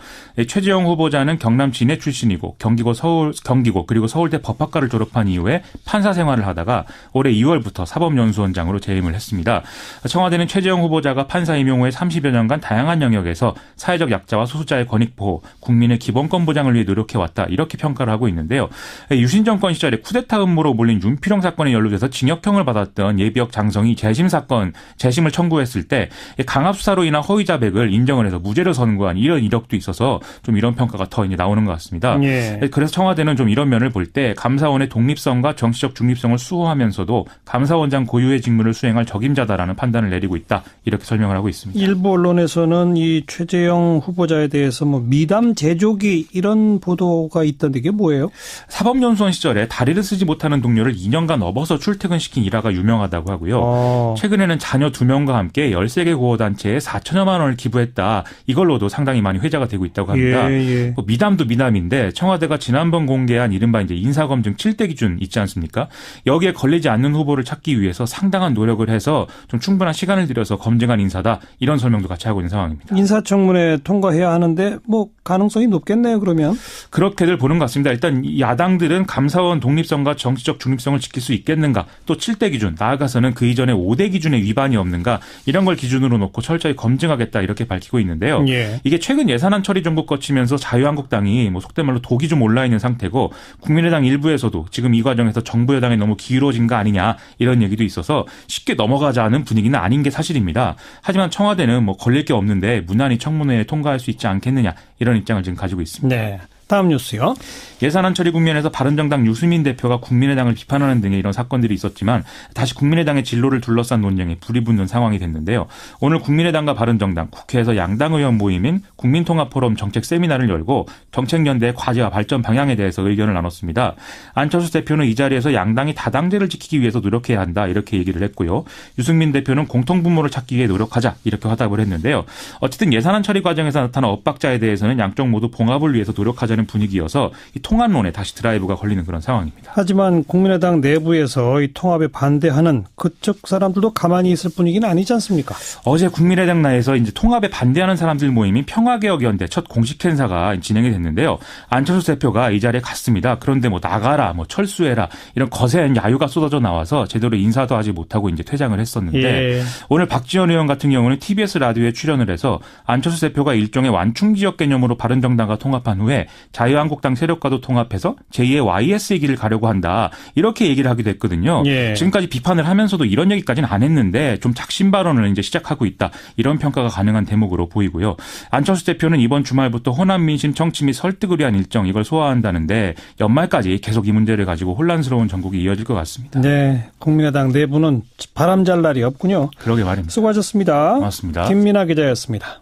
최재형 후보자는 경남 진해 출신이고 경기고 그리고 서울대 법학과를 졸업한 이후에 판사 생활을 하다가 올해 2월부터 사법연수원장으로 재임을 했습니다. 청와대는 최재형 후보자가 판사 임용 후에 30여 년간 다양한 영역에서 사회적 약자와 소수자의 권익 보호, 국민의 기본권 보장을 위해 노력해왔다. 이렇게 평가를 하고 있는데요. 유신 정권 시절에 쿠데타 음모로 몰린 윤필용 사건에 연루돼서 징역형을 받았던 예비역 장성이 재심을 청구했을 때 강압 수사로 인한 허위 자백을 인정을 해서 무죄를 선고한 이런 이력도 있어서 좀 이런 평가가 더 이제 나오는 것 같습니다. 예. 그래서 청와대는 좀 이런 면을 볼 때 감사원의 독립성과 정치적 중립성을 수호하면서도 감사원장 고유의 직무를 수행할 적임자다라는 판단을 내리고 있다. 이렇게 설명을 하고 있습니다. 일부 언론에서는 이 최재형 후보자에 대해서 미담 제조기 이런 보도가 있던데 이게 뭐예요? 사법연수원 시절에 다리를 쓰지 못하는 동료를 2년간 업어서 출퇴근시킨 일화가 부자가 유명하다고 하고요. 최근에는 자녀 2명과 함께 13개 구호단체에 4천여만 원을 기부했다. 이걸로도 상당히 많이 회자가 되고 있다고 합니다. 뭐 미담도 미담인데 청와대가 지난번 공개한 이른바 이제 인사검증 7대 기준 있지 않습니까? 여기에 걸리지 않는 후보를 찾기 위해서 상당한 노력을 해서 좀 충분한 시간을 들여서 검증한 인사다. 이런 설명도 같이 하고 있는 상황입니다. 인사청문회 통과해야 하는데 뭐 가능성이 높겠네요, 그러면. 그렇게들 보는 것 같습니다. 일단 야당들은 감사원 독립성과 정치적 중립성을 지킬 수 있겠는가, 또 7대 기준, 나아가서는 그 이전에 5대 기준의 위반이 없는가, 이런 걸 기준으로 놓고 철저히 검증하겠다 이렇게 밝히고 있는데요. 이게 최근 예산안 처리 정국 거치면서 자유한국당이 뭐 속된 말로 독이 좀 올라있는 상태고 국민의당 일부에서도 지금 이 과정에서 정부 여당이 너무 기울어진 거 아니냐 이런 얘기도 있어서 쉽게 넘어가자는 분위기는 아닌 게 사실입니다. 하지만 청와대는 뭐 걸릴 게 없는데 무난히 청문회에 통과할 수 있지 않겠느냐 이런 입장을 지금 가지고 있습니다. 네. 다음 뉴스요. 예산안 처리 국면에서 바른정당 유승민 대표가 국민의당을 비판하는 등의 이런 사건들이 있었지만 다시 국민의당의 진로를 둘러싼 논쟁이 불이 붙는 상황이 됐는데요. 오늘 국민의당과 바른정당, 국회에서 양당 의원 모임인 국민통합포럼 정책 세미나를 열고 정책연대의 과제와 발전 방향에 대해서 의견을 나눴습니다. 안철수 대표는 이 자리에서 양당이 다당제를 지키기 위해서 노력해야 한다 이렇게 얘기를 했고요. 유승민 대표는 공통분모를 찾기 위해 노력하자 이렇게 화답을 했는데요. 어쨌든 예산안 처리 과정에서 나타난 엇박자에 대해서는 양쪽 모두 봉합을 위해서 노력하자는 분위기여서 이 통합론에 다시 드라이브가 걸리는 그런 상황입니다. 하지만 국민의당 내부에서 이 통합에 반대하는 그쪽 사람들도 가만히 있을 분위기는 아니지 않습니까? 어제 국민의당 내에서 이제 통합에 반대하는 사람들 모임인 평화개혁연대 첫 공식 행사가 진행이 됐는데요. 안철수 대표가 이 자리에 갔습니다. 그런데 뭐 나가라, 뭐 철수해라 이런 거센 야유가 쏟아져 나와서 제대로 인사도 하지 못하고 이제 퇴장을 했었는데 오늘 박지원 의원 같은 경우는 TBS 라디오에 출연을 해서 안철수 대표가 일종의 완충 지역 개념으로 바른정당과 통합한 후에 자유한국당 세력과도 통합해서 제2의 YS의 길을 가려고 한다. 이렇게 얘기를 하기도 했거든요. 지금까지 비판을 하면서도 이런 얘기까지는 안 했는데 좀 작심 발언을 이제 시작하고 있다. 이런 평가가 가능한 대목으로 보이고요. 안철수 대표는 이번 주말부터 호남 민심 정치 및 설득을 위한 일정 이걸 소화한다는데 연말까지 계속 이 문제를 가지고 혼란스러운 전국이 이어질 것 같습니다. 네, 국민의당 내부는 바람 잘 날이 없군요. 그러게 말입니다. 수고하셨습니다. 고맙습니다. 김민아 기자였습니다.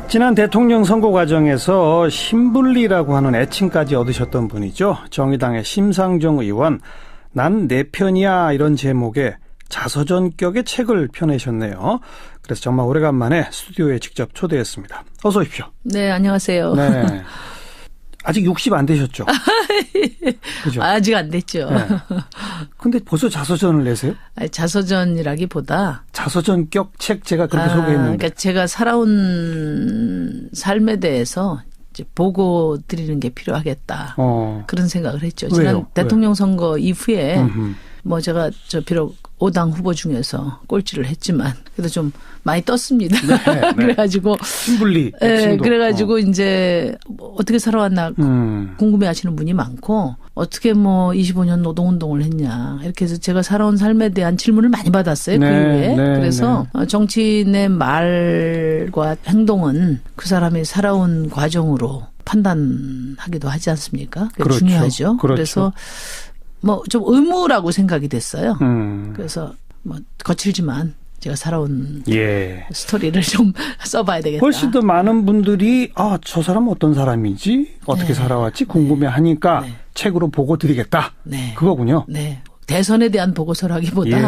지난 대통령 선거 과정에서 신불리라고 하는 애칭까지 얻으셨던 분이죠. 정의당의 심상정 의원, 난 내 편이야 이런 제목의 자서전격의 책을 펴내셨네요. 그래서 정말 오래간만에 스튜디오에 직접 초대했습니다. 어서 오십시오. 네, 안녕하세요. 네. 아직 60 안 되셨죠? 그죠? 아직 안 됐죠. 네. 근데 벌써 자서전을 내세요? 아니, 자서전이라기보다 자서전격 책 제가 그렇게 소개했는데. 그러니까 제가 살아온 삶에 대해서 이제 보고 드리는 게 필요하겠다. 그런 생각을 했죠. 왜요? 지난 대통령 선거 이후에 뭐 제가 비록 5당 후보 중에서 꼴찌를 했지만 그래도 좀 많이 떴습니다. 네. 그래가지고 신불리. 네, 그래가지고 이제 어떻게 살아왔나 궁금해하시는 분이 많고 어떻게 뭐 25년 노동운동을 했냐 이렇게 해서 제가 살아온 삶에 대한 질문을 많이 받았어요. 네, 그 이후에. 네, 그래서 정치인의 말과 행동은 그 사람이 살아온 과정으로 판단하기도 하지 않습니까? 그게 그렇죠. 중요하죠. 그렇죠. 그래서 뭐 좀 의무라고 생각이 됐어요. 그래서 뭐 거칠지만 제가 살아온 스토리를 좀 써봐야 되겠다. 훨씬 더 많은 분들이 저 사람은 어떤 사람이지? 어떻게 살아왔지? 궁금해하니까 책으로 보고 드리겠다. 그거군요. 네. 대선에 대한 보고서라기보다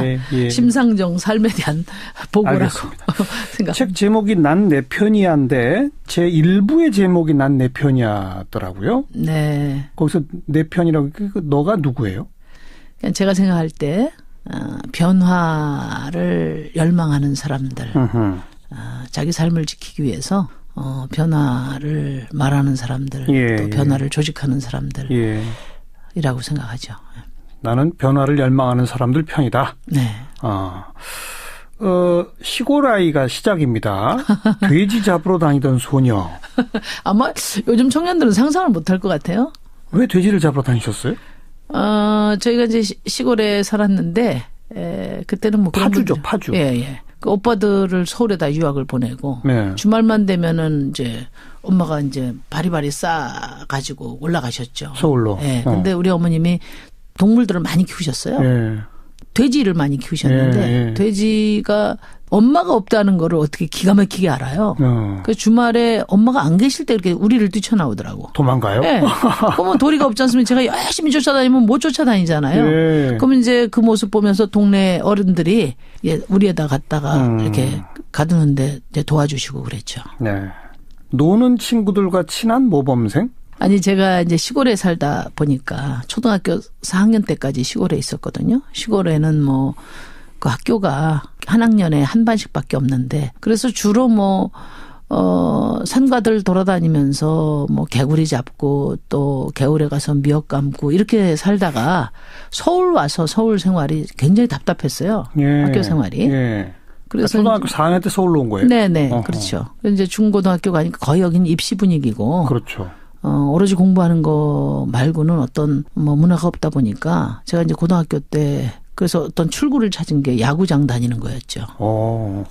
심상정 삶에 대한 보고라고 생각합니다. 책 제목이 난 내 편이야인데 제 1부의 제목이 난 내 편이야더라고요. 네. 거기서 내 편이라고 너가 누구예요? 제가 생각할 때 변화를 열망하는 사람들, 자기 삶을 지키기 위해서 변화를 말하는 사람들, 또 변화를 조직하는 사람들이라고 생각하죠. 나는 변화를 열망하는 사람들 편이다. 네. 시골 아이가 시작입니다. 돼지 잡으러 다니던 소녀. 아마 요즘 청년들은 상상을 못할 것 같아요. 왜 돼지를 잡으러 다니셨어요? 저희가 이제 시골에 살았는데, 그때는 뭐. 파주죠, 파주. 예. 그 오빠들을 서울에다 유학을 보내고, 주말만 되면은 이제 엄마가 이제 바리바리 싸가지고 올라가셨죠. 서울로. 예. 근데 우리 어머님이 동물들을 많이 키우셨어요. 돼지를 많이 키우셨는데 돼지가 엄마가 없다는 거를 어떻게 기가 막히게 알아요. 그 주말에 엄마가 안 계실 때 이렇게 우리를 뛰쳐나오더라고. 도망가요? 네. 그러면 도리가 없지 않습니까? 제가 열심히 쫓아다니면 못 쫓아다니잖아요. 그러면 이제 그 모습 보면서 동네 어른들이 우리에다 갖다가 이렇게 가두는데 이제 도와주시고 그랬죠. 네. 노는 친구들과 친한 모범생? 아니 제가 이제 시골에 살다 보니까 초등학교 4학년 때까지 시골에 있었거든요. 시골에는 뭐 그 학교가 한 학년에 한 반씩밖에 없는데 그래서 주로 뭐 산과들 돌아다니면서 뭐 개구리 잡고 또 개울에 가서 미역 감고 이렇게 살다가 서울 와서 서울 생활이 굉장히 답답했어요. 학교 생활이. 그래서 초등학교 4학년 때 서울로 온 거예요? 네네. 그렇죠. 이제 중고등학교 가니까 거의 여기는 입시 분위기고. 그렇죠. 오로지 공부하는 거 말고는 어떤 뭐 문화가 없다 보니까 제가 이제 고등학교 때 그래서 어떤 출구를 찾은 게 야구장 다니는 거였죠.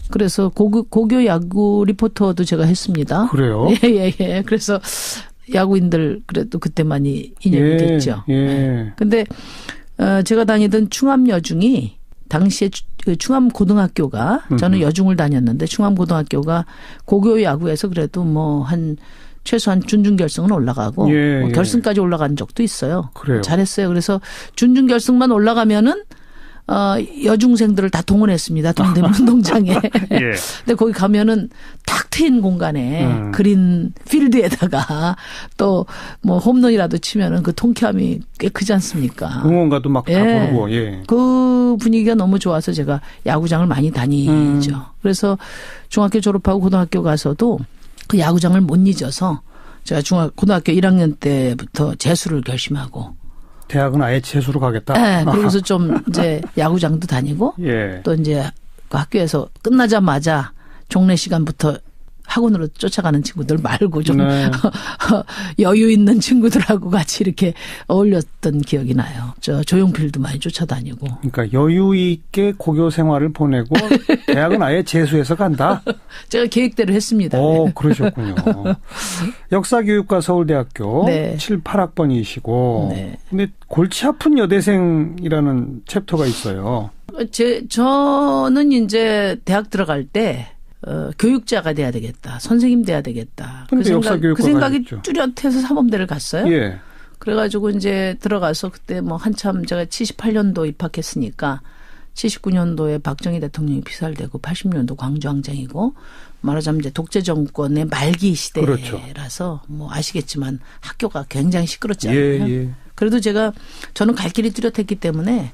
그래서 고교 야구 리포터도 제가 했습니다. 그래요? 예. 그래서 야구인들 그래도 그때 많이 인연이 됐죠. 근데 제가 다니던 충암여중이 당시에 충암고등학교가 저는 여중을 다녔는데 충암고등학교가 고교 야구에서 그래도 뭐 최소한 준중결승은 올라가고 뭐 결승까지 올라간 적도 있어요. 그래요. 잘했어요. 그래서 준중결승만 올라가면은 여중생들을 다 동원했습니다. 동대문 운동장에. 근데 거기 가면은 탁 트인 공간에 그린 필드에다가 또 뭐 홈런이라도 치면은 그 통쾌함이 꽤 크지 않습니까? 응원가도 막 다 부르고. 그 분위기가 너무 좋아서 제가 야구장을 많이 다니죠. 그래서 중학교 졸업하고 고등학교 가서도 그 야구장을 못 잊어서 제가 고등학교 1학년 때부터 재수를 결심하고 대학은 아예 재수로 가겠다. 네, 그러고서 좀 이제 야구장도 다니고 또 이제 그 학교에서 끝나자마자 종례 시간부터 학원으로 쫓아가는 친구들 말고 좀 여유 있는 친구들하고 같이 이렇게 어울렸던 기억이 나요. 저 조용필도 많이 쫓아다니고. 그러니까 여유 있게 고교 생활을 보내고 대학은 아예 재수해서 간다. 제가 계획대로 했습니다. 그러셨군요. 역사교육과 서울대학교 7, 8학번이시고 근데 골치 아픈 여대생이라는 챕터가 있어요. 저는 이제 대학 들어갈 때 교육자가 돼야 되겠다. 선생님 돼야 되겠다. 그 생각이 뚜렷해서 사범대를 갔어요. 그래가지고 이제 들어가서 그때 뭐 한참 제가 78년도 입학했으니까 79년도에 박정희 대통령이 피살되고 80년도 광주항쟁이고 말하자면 이제 독재 정권의 말기 시대라서 뭐 아시겠지만 학교가 굉장히 시끄럽잖아요. 그래도 저는 갈 길이 뚜렷했기 때문에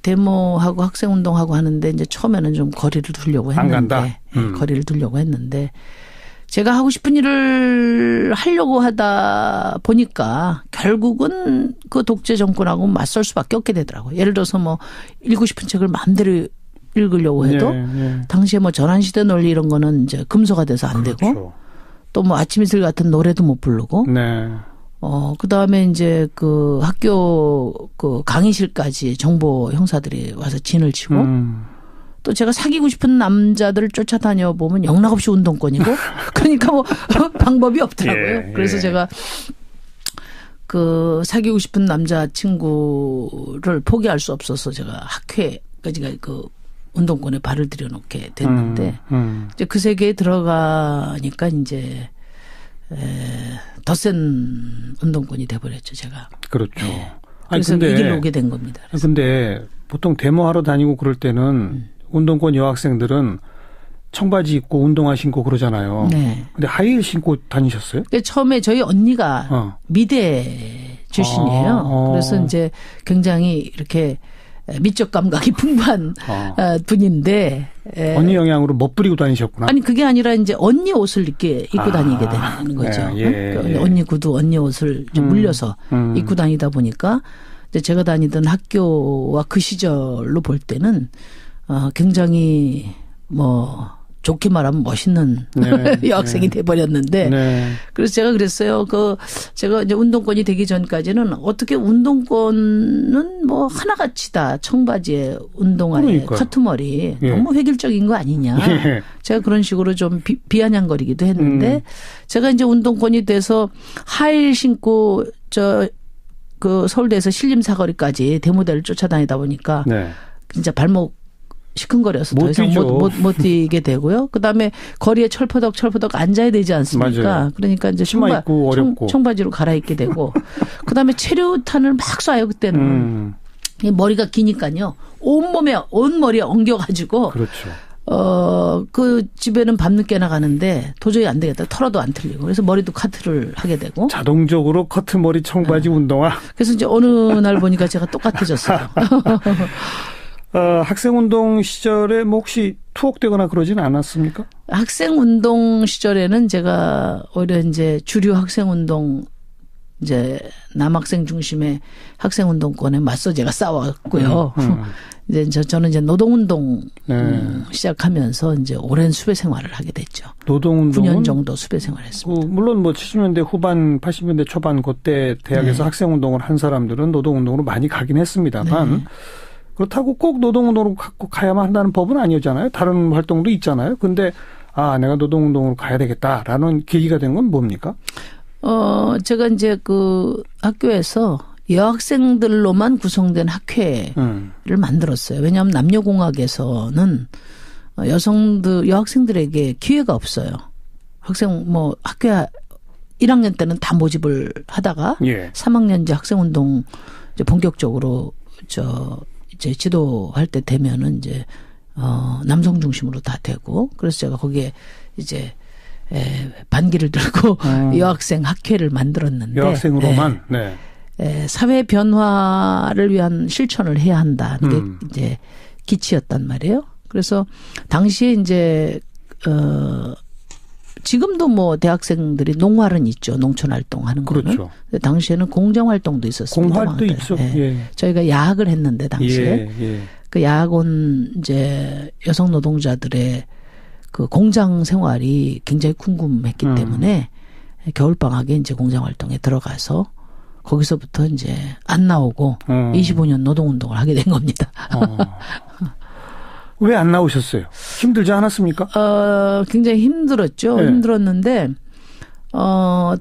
데모하고 학생운동하고 하는데 이제 처음에는 좀 거리를 두려고 했는데. 안 간다? 거리를 두려고 했는데 제가 하고 싶은 일을 하려고 하다 보니까 결국은 그 독재 정권하고 맞설 수밖에 없게 되더라고요. 예를 들어서 뭐 읽고 싶은 책을 마음대로 읽으려고 해도 당시에 뭐 전환시대 논리 이런 거는 이제 금소가 돼서 안 되고 또 뭐 아침 이슬 같은 노래도 못 부르고 그 다음에 이제 그 학교 그 강의실까지 정보 형사들이 와서 진을 치고 또 제가 사귀고 싶은 남자들을 쫓아다녀 보면 영락없이 운동권이고 그러니까 뭐 방법이 없더라고요. 그래서 제가 그 사귀고 싶은 남자친구를 포기할 수 없어서 제가 학회까지 그 운동권에 발을 들여놓게 됐는데 이제 그 세계에 들어가니까 이제 더 센 운동권이 돼버렸죠, 제가. 그렇죠. 그래서 이 길로 오게 된 겁니다. 그래서. 근데 보통 데모하러 다니고 그럴 때는 운동권 여학생들은 청바지 입고 운동화 신고 그러잖아요. 근데 하이힐 신고 다니셨어요? 처음에 저희 언니가 미대 출신이에요. 그래서 이제 굉장히 이렇게 미적 감각이 풍부한 분인데. 언니 영향으로 멋부리고 다니셨구나. 아니 그게 아니라 이제 언니 옷을 이렇게 입고 다니게 되는 거죠. 언니 구두, 언니 옷을 좀 물려서 입고 다니다 보니까 이제 제가 다니던 학교와 그 시절로 볼 때는 굉장히 뭐 좋게 말하면 멋있는 여학생이 돼버렸는데 그래서 제가 그랬어요. 제가 이제 운동권이 되기 전까지는 어떻게 운동권은 뭐 하나같이 다 청바지에 운동화에 커트머리 너무 획일적인 거 아니냐. 제가 그런 식으로 좀 비아냥거리기도 했는데 제가 이제 운동권이 돼서 하이힐 신고 그 서울대에서 신림사거리까지 대모대를 쫓아다니다 보니까 네. 진짜 발목 시큰거려서 못 더 이상 뛰죠. 못 뛰게 되고요. 그다음에 거리에 철퍼덕 앉아야 되지 않습니까? 맞아요. 그러니까 이제 치마 입고 어렵고. 청바지로 갈아입게 되고 그다음에 체류탄을 막 쏴요 그때는. 이 머리가 기니까요. 온 머리에 엉겨가지고. 그렇죠. 그 집에는 밤늦게 나가는데 도저히 안 되겠다. 털어도 안 틀리고. 그래서 머리도 카트를 하게 되고. 자동적으로 커트머리 청바지 운동화. 그래서 이제 어느 날 보니까 제가 똑같아졌어요. 학생운동 시절에 뭐 혹시 투옥되거나 그러진 않았습니까? 학생운동 시절에는 제가 오히려 이제 주류 학생운동 이제 남학생 중심의 학생운동권에 맞서 제가 싸웠고요. 이제 저는 이제 노동운동 시작하면서 이제 오랜 수배 생활을 하게 됐죠. 노동운동은 9년 정도 수배 생활했습니다. 물론 뭐 70년대 후반, 80년대 초반 그때 대학에서 학생운동을 한 사람들은 노동운동으로 많이 가긴 했습니다만 그렇다고 꼭 노동운동으로 가야만 한다는 법은 아니었잖아요. 다른 활동도 있잖아요. 근데 내가 노동운동으로 가야 되겠다라는 계기가 된 건 뭡니까? 제가 이제 그 학교에서 여학생들로만 구성된 학회를 만들었어요. 왜냐하면 남녀공학에서는 여학생들에게 기회가 없어요. 학교 1학년 때는 다 모집을 하다가 3학년 이제 학생운동 이제 본격적으로 이제 지도할 때 되면은 이제 남성 중심으로 다 되고 그래서 제가 거기에 이제 반기를 들고 여학생 학회를 만들었는데 여학생으로만 사회 변화를 위한 실천을 해야 한다는 게 이제 기치였단 말이에요. 그래서 당시에 이제 지금도 뭐 대학생들이 농활은 있죠. 농촌 활동하는 거는. 그렇죠. 당시에는 공정 활동도 있었습니다. 공활도 있죠. 저희가 야학을 했는데 당시에 그 야학원 이제 여성 노동자들의 그 공장 생활이 굉장히 궁금했기 때문에 겨울 방학에 이제 공장 활동에 들어가서 거기서부터 이제 안 나오고 25년 노동운동을 하게 된 겁니다. 왜 안 나오셨어요? 힘들지 않았습니까? 굉장히 힘들었죠. 힘들었는데,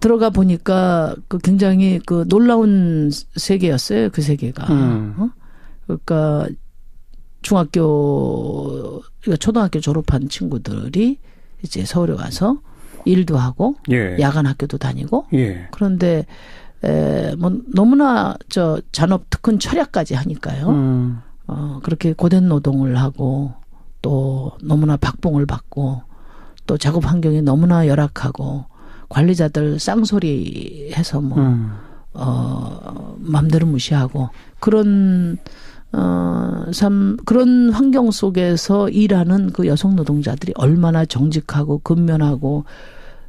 들어가 보니까 그 굉장히 그 놀라운 세계였어요. 그 세계가. 그러니까 초등학교 졸업한 친구들이 이제 서울에 와서 일도 하고, 야간 학교도 다니고, 그런데, 뭐 너무나 잔업 특훈 철야까지 하니까요. 그렇게 고된 노동을 하고 또 너무나 박봉을 받고 또 작업 환경이 너무나 열악하고 관리자들 쌍소리 해서 맘대로 무시하고 그런 그런 환경 속에서 일하는 그 여성 노동자들이 얼마나 정직하고 근면하고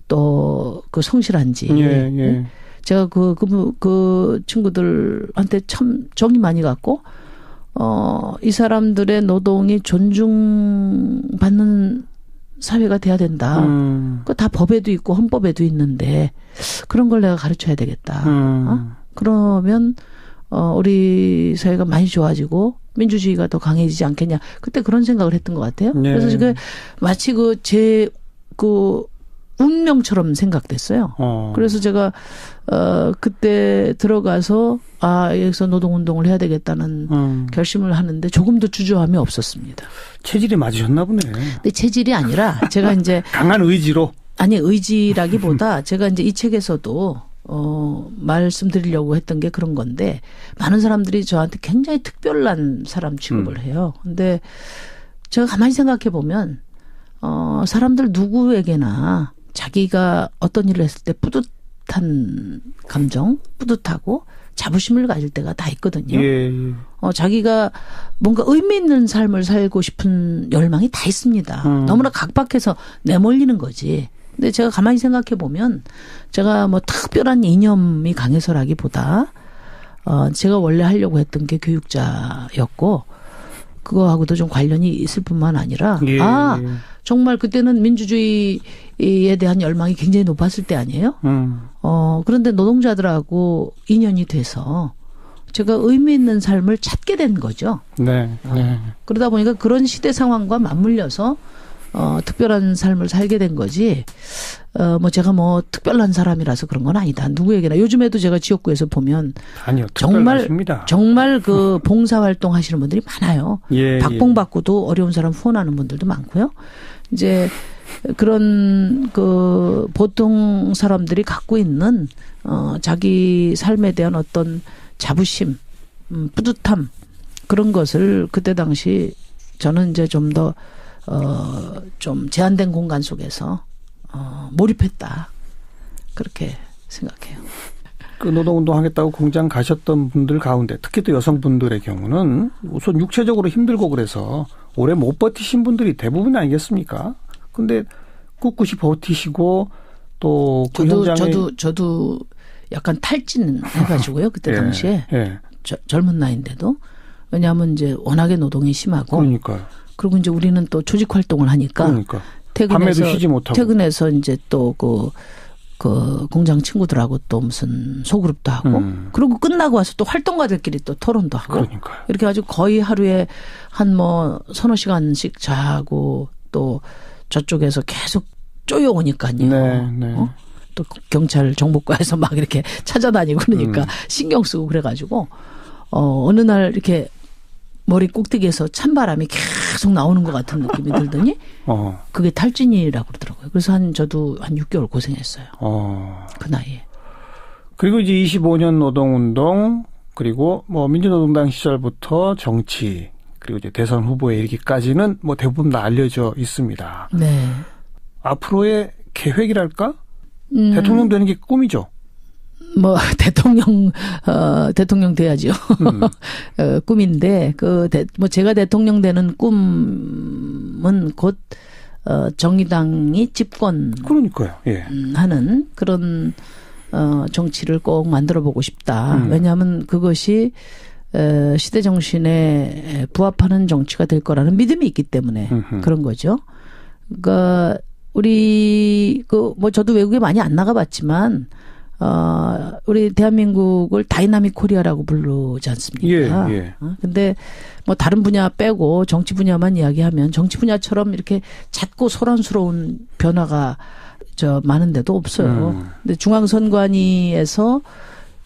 또 그 성실한지. 제가 그 친구들한테 참 정이 많이 갔고 이 사람들의 노동이 존중받는 사회가 돼야 된다. 그 다 법에도 있고 헌법에도 있는데 그런 걸 내가 가르쳐야 되겠다. 그러면 우리 사회가 많이 좋아지고 민주주의가 더 강해지지 않겠냐. 그때 그런 생각을 했던 것 같아요. 그래서 지금 마치 제 운명처럼 생각됐어요. 그래서 제가 그때 들어가서 여기서 노동운동을 해야 되겠다는 결심을 하는데 조금도 주저함이 없었습니다. 체질이 맞으셨나 보네. 근데 체질이 아니라 제가 이제 강한 의지로. 아니 의지라기보다 제가 이제 이 책에서도 말씀드리려고 했던 게 그런 건데 많은 사람들이 저한테 굉장히 특별한 사람 취급을 해요. 근데 제가 가만히 생각해 보면 사람들 누구에게나 자기가 어떤 일을 했을 때 뿌듯한 감정, 뿌듯하고 자부심을 가질 때가 다 있거든요. 자기가 뭔가 의미 있는 삶을 살고 싶은 열망이 다 있습니다. 너무나 각박해서 내몰리는 거지. 근데 제가 가만히 생각해 보면 제가 뭐 특별한 이념이 강해서라기보다 제가 원래 하려고 했던 게 교육자였고 그거하고도 좀 관련이 있을 뿐만 아니라 정말 그때는 민주주의에 대한 열망이 굉장히 높았을 때 아니에요? 그런데 노동자들하고 인연이 돼서 제가 의미 있는 삶을 찾게 된 거죠. 네. 그러다 보니까 그런 시대 상황과 맞물려서 특별한 삶을 살게 된 거지. 뭐 제가 뭐 특별한 사람이라서 그런 건 아니다. 누구에게나 요즘에도 제가 지역구에서 보면 아니요, 정말 그 봉사 활동 하시는 분들이 많아요. 예, 박봉받고도 어려운 사람 후원하는 분들도 많고요. 이제 그런 그 보통 사람들이 갖고 있는 자기 삶에 대한 어떤 자부심, 뿌듯함 그런 것을 그때 당시 저는 이제 좀 더 좀 제한된 공간 속에서 몰입했다. 그렇게 생각해요. 그 노동운동 하겠다고 공장 가셨던 분들 가운데 특히 또 여성분들의 경우는 우선 육체적으로 힘들고 그래서 오래 못 버티신 분들이 대부분 아니겠습니까? 근데 꿋꿋이 버티시고 또 그 현장에 저도 약간 탈진 해가지고요. 그때 당시에 젊은 나이인데도 왜냐하면 이제 워낙에 노동이 심하고 그러니까요. 그리고 이제 우리는 또 조직 활동을 하니까 밤에도 쉬지 못하고 퇴근해서 이제 또 그 공장 친구들하고 또 무슨 소그룹도 하고 그리고 끝나고 와서 또 활동가들끼리 또 토론도 하고 그러니까요. 이렇게 가지고 거의 하루에 한 뭐 서너 시간씩 자고 또 저쪽에서 계속 쪼여오니까요. 네. 또 경찰 정보과에서 막 이렇게 찾아다니고 그러니까 신경 쓰고 그래가지고 어느 날 이렇게 머리 꼭대기에서 찬바람이 계속 나오는 것 같은 느낌이 들더니 그게 탈진이라고 그러더라고요. 그래서 저도 한 6개월 고생했어요. 그 나이에. 그리고 이제 25년 노동운동 그리고 뭐 민주노동당 시절부터 정치 그리고 이제 대선 후보에 이르기까지는 뭐 대부분 다 알려져 있습니다. 네. 앞으로의 계획이랄까? 대통령 되는 게 꿈이죠. 뭐 대통령 돼야죠. 꿈인데 뭐 제가 대통령 되는 꿈은 곧 정의당이 집권 그러니까요. 예. 하는 그런 정치를 꼭 만들어 보고 싶다. 왜냐하면 그것이 시대 정신에 부합하는 정치가 될 거라는 믿음이 있기 때문에 그런 거죠. 그러니까 우리 뭐 저도 외국에 많이 안 나가봤지만 우리 대한민국을 다이나믹 코리아라고 부르지 않습니까? 예. 근데 뭐 다른 분야 빼고 정치 분야만 이야기하면 정치 분야처럼 이렇게 잦고 소란스러운 변화가 많은데도 없어요. 근데 중앙선관위에서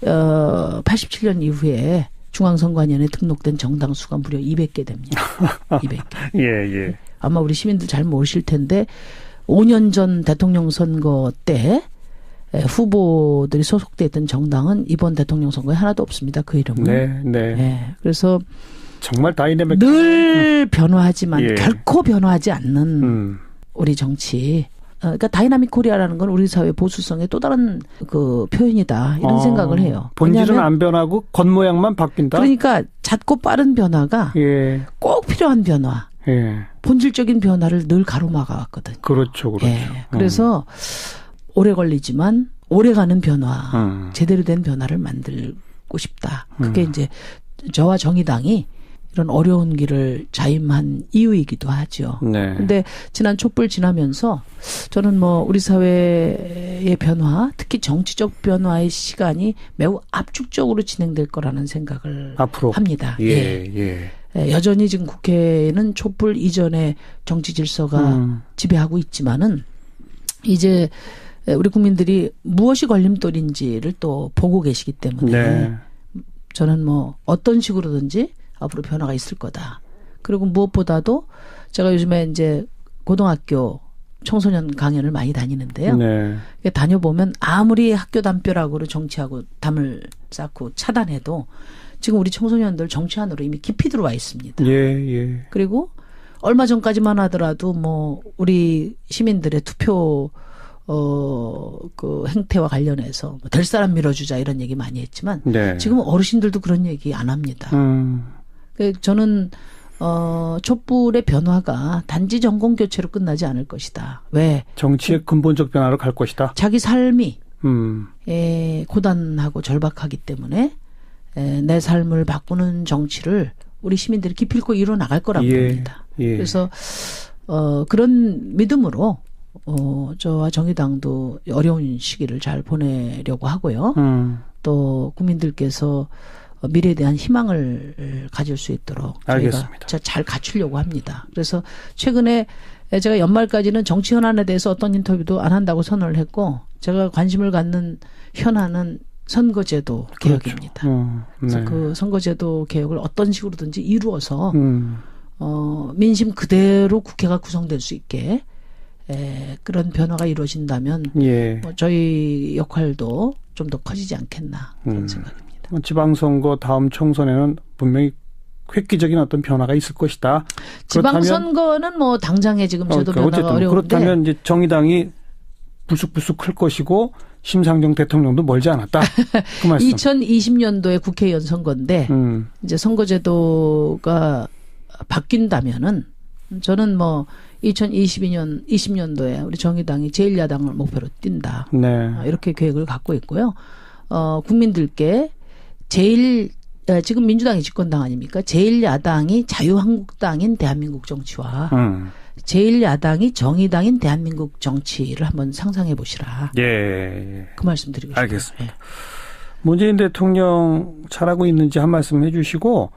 87년 이후에 중앙선관위원회에 등록된 정당 수가 무려 200개 됩니다. 200개. 예. 아마 우리 시민들 잘 모르실 텐데 5년 전 대통령 선거 때 후보들이 소속돼 있던 정당은 이번 대통령 선거에 하나도 없습니다. 그 이름은. 네. 그래서 정말 다이내믹 늘 변화하지만 결코 변화하지 않는 우리 정치. 그러니까 다이나믹 코리아라는 건 우리 사회 보수성의 또 다른 그 표현이다. 이런 생각을 해요. 본질은 안 변하고 겉모양만 바뀐다. 그러니까 잦고 빠른 변화가 꼭 필요한 변화. 본질적인 변화를 늘 가로막아 왔거든요. 그렇죠. 그래서 오래 걸리지만 오래가는 변화, 제대로 된 변화를 만들고 싶다. 그게 이제 저와 정의당이 이런 어려운 길을 자임한 이유이기도 하죠. 근데 지난 촛불 지나면서 저는 뭐 우리 사회의 변화, 특히 정치적 변화의 시간이 매우 압축적으로 진행될 거라는 생각을 앞으로. 합니다. 여전히 지금 국회는 촛불 이전의 정치 질서가 지배하고 있지만은 이제 우리 국민들이 무엇이 걸림돌인지를 또 보고 계시기 때문에 저는 뭐 어떤 식으로든지 앞으로 변화가 있을 거다. 그리고 무엇보다도 제가 요즘에 이제 고등학교 청소년 강연을 많이 다니는데요. 다녀보면 아무리 학교 담벼락으로 정치하고 담을 쌓고 차단해도 지금 우리 청소년들 정치 안으로 이미 깊이 들어와 있습니다. 그리고 얼마 전까지만 하더라도 뭐 우리 시민들의 투표 그 행태와 관련해서 뭐 될 사람 밀어주자 이런 얘기 많이 했지만 지금 어르신들도 그런 얘기 안 합니다. 저는 촛불의 변화가 단지 정권 교체로 끝나지 않을 것이다. 왜? 정치의 근본적 변화로 갈 것이다. 자기 삶이 고단하고 절박하기 때문에 내 삶을 바꾸는 정치를 우리 시민들이 기필코 이뤄 나갈 거라고 봅니다. 그래서 그런 믿음으로 저와 정의당도 어려운 시기를 잘 보내려고 하고요. 또 국민들께서 미래에 대한 희망을 가질 수 있도록 저희가 잘 갖추려고 합니다. 그래서 최근에 제가 연말까지는 정치 현안에 대해서 어떤 인터뷰도 안 한다고 선언을 했고 제가 관심을 갖는 현안은 선거제도 개혁입니다. 그래서 네. 그 선거제도 개혁을 어떤 식으로든지 이루어서 민심 그대로 국회가 구성될 수 있게 그런 변화가 이루어진다면 예. 뭐 저희 역할도 좀 더 커지지 않겠나 그런 생각입니다. 지방선거 다음 총선에는 분명히 획기적인 어떤 변화가 있을 것이다. 지방선거는 뭐 당장에 지금 저도 변화가 어쨌든 어려운데 그렇다면 이제 정의당이 불쑥불쑥 클 것이고 심상정 대통령도 멀지 않았다. 그 말씀. 2020년도에 국회의원 선거인데 이제 선거제도가 바뀐다면은 저는 뭐 2020년도에 우리 정의당이 제1야당을 목표로 뛴다. 네. 이렇게 계획을 갖고 있고요. 국민들께 지금 민주당이 집권당 아닙니까? 제1야당이 자유한국당인 대한민국 정치와 제1야당이 정의당인 대한민국 정치를 한번 상상해 보시라. 예. 그 말씀 드리고 싶습니다. 알겠습니다. 문재인 대통령 잘하고 있는지 한 말씀 해주시고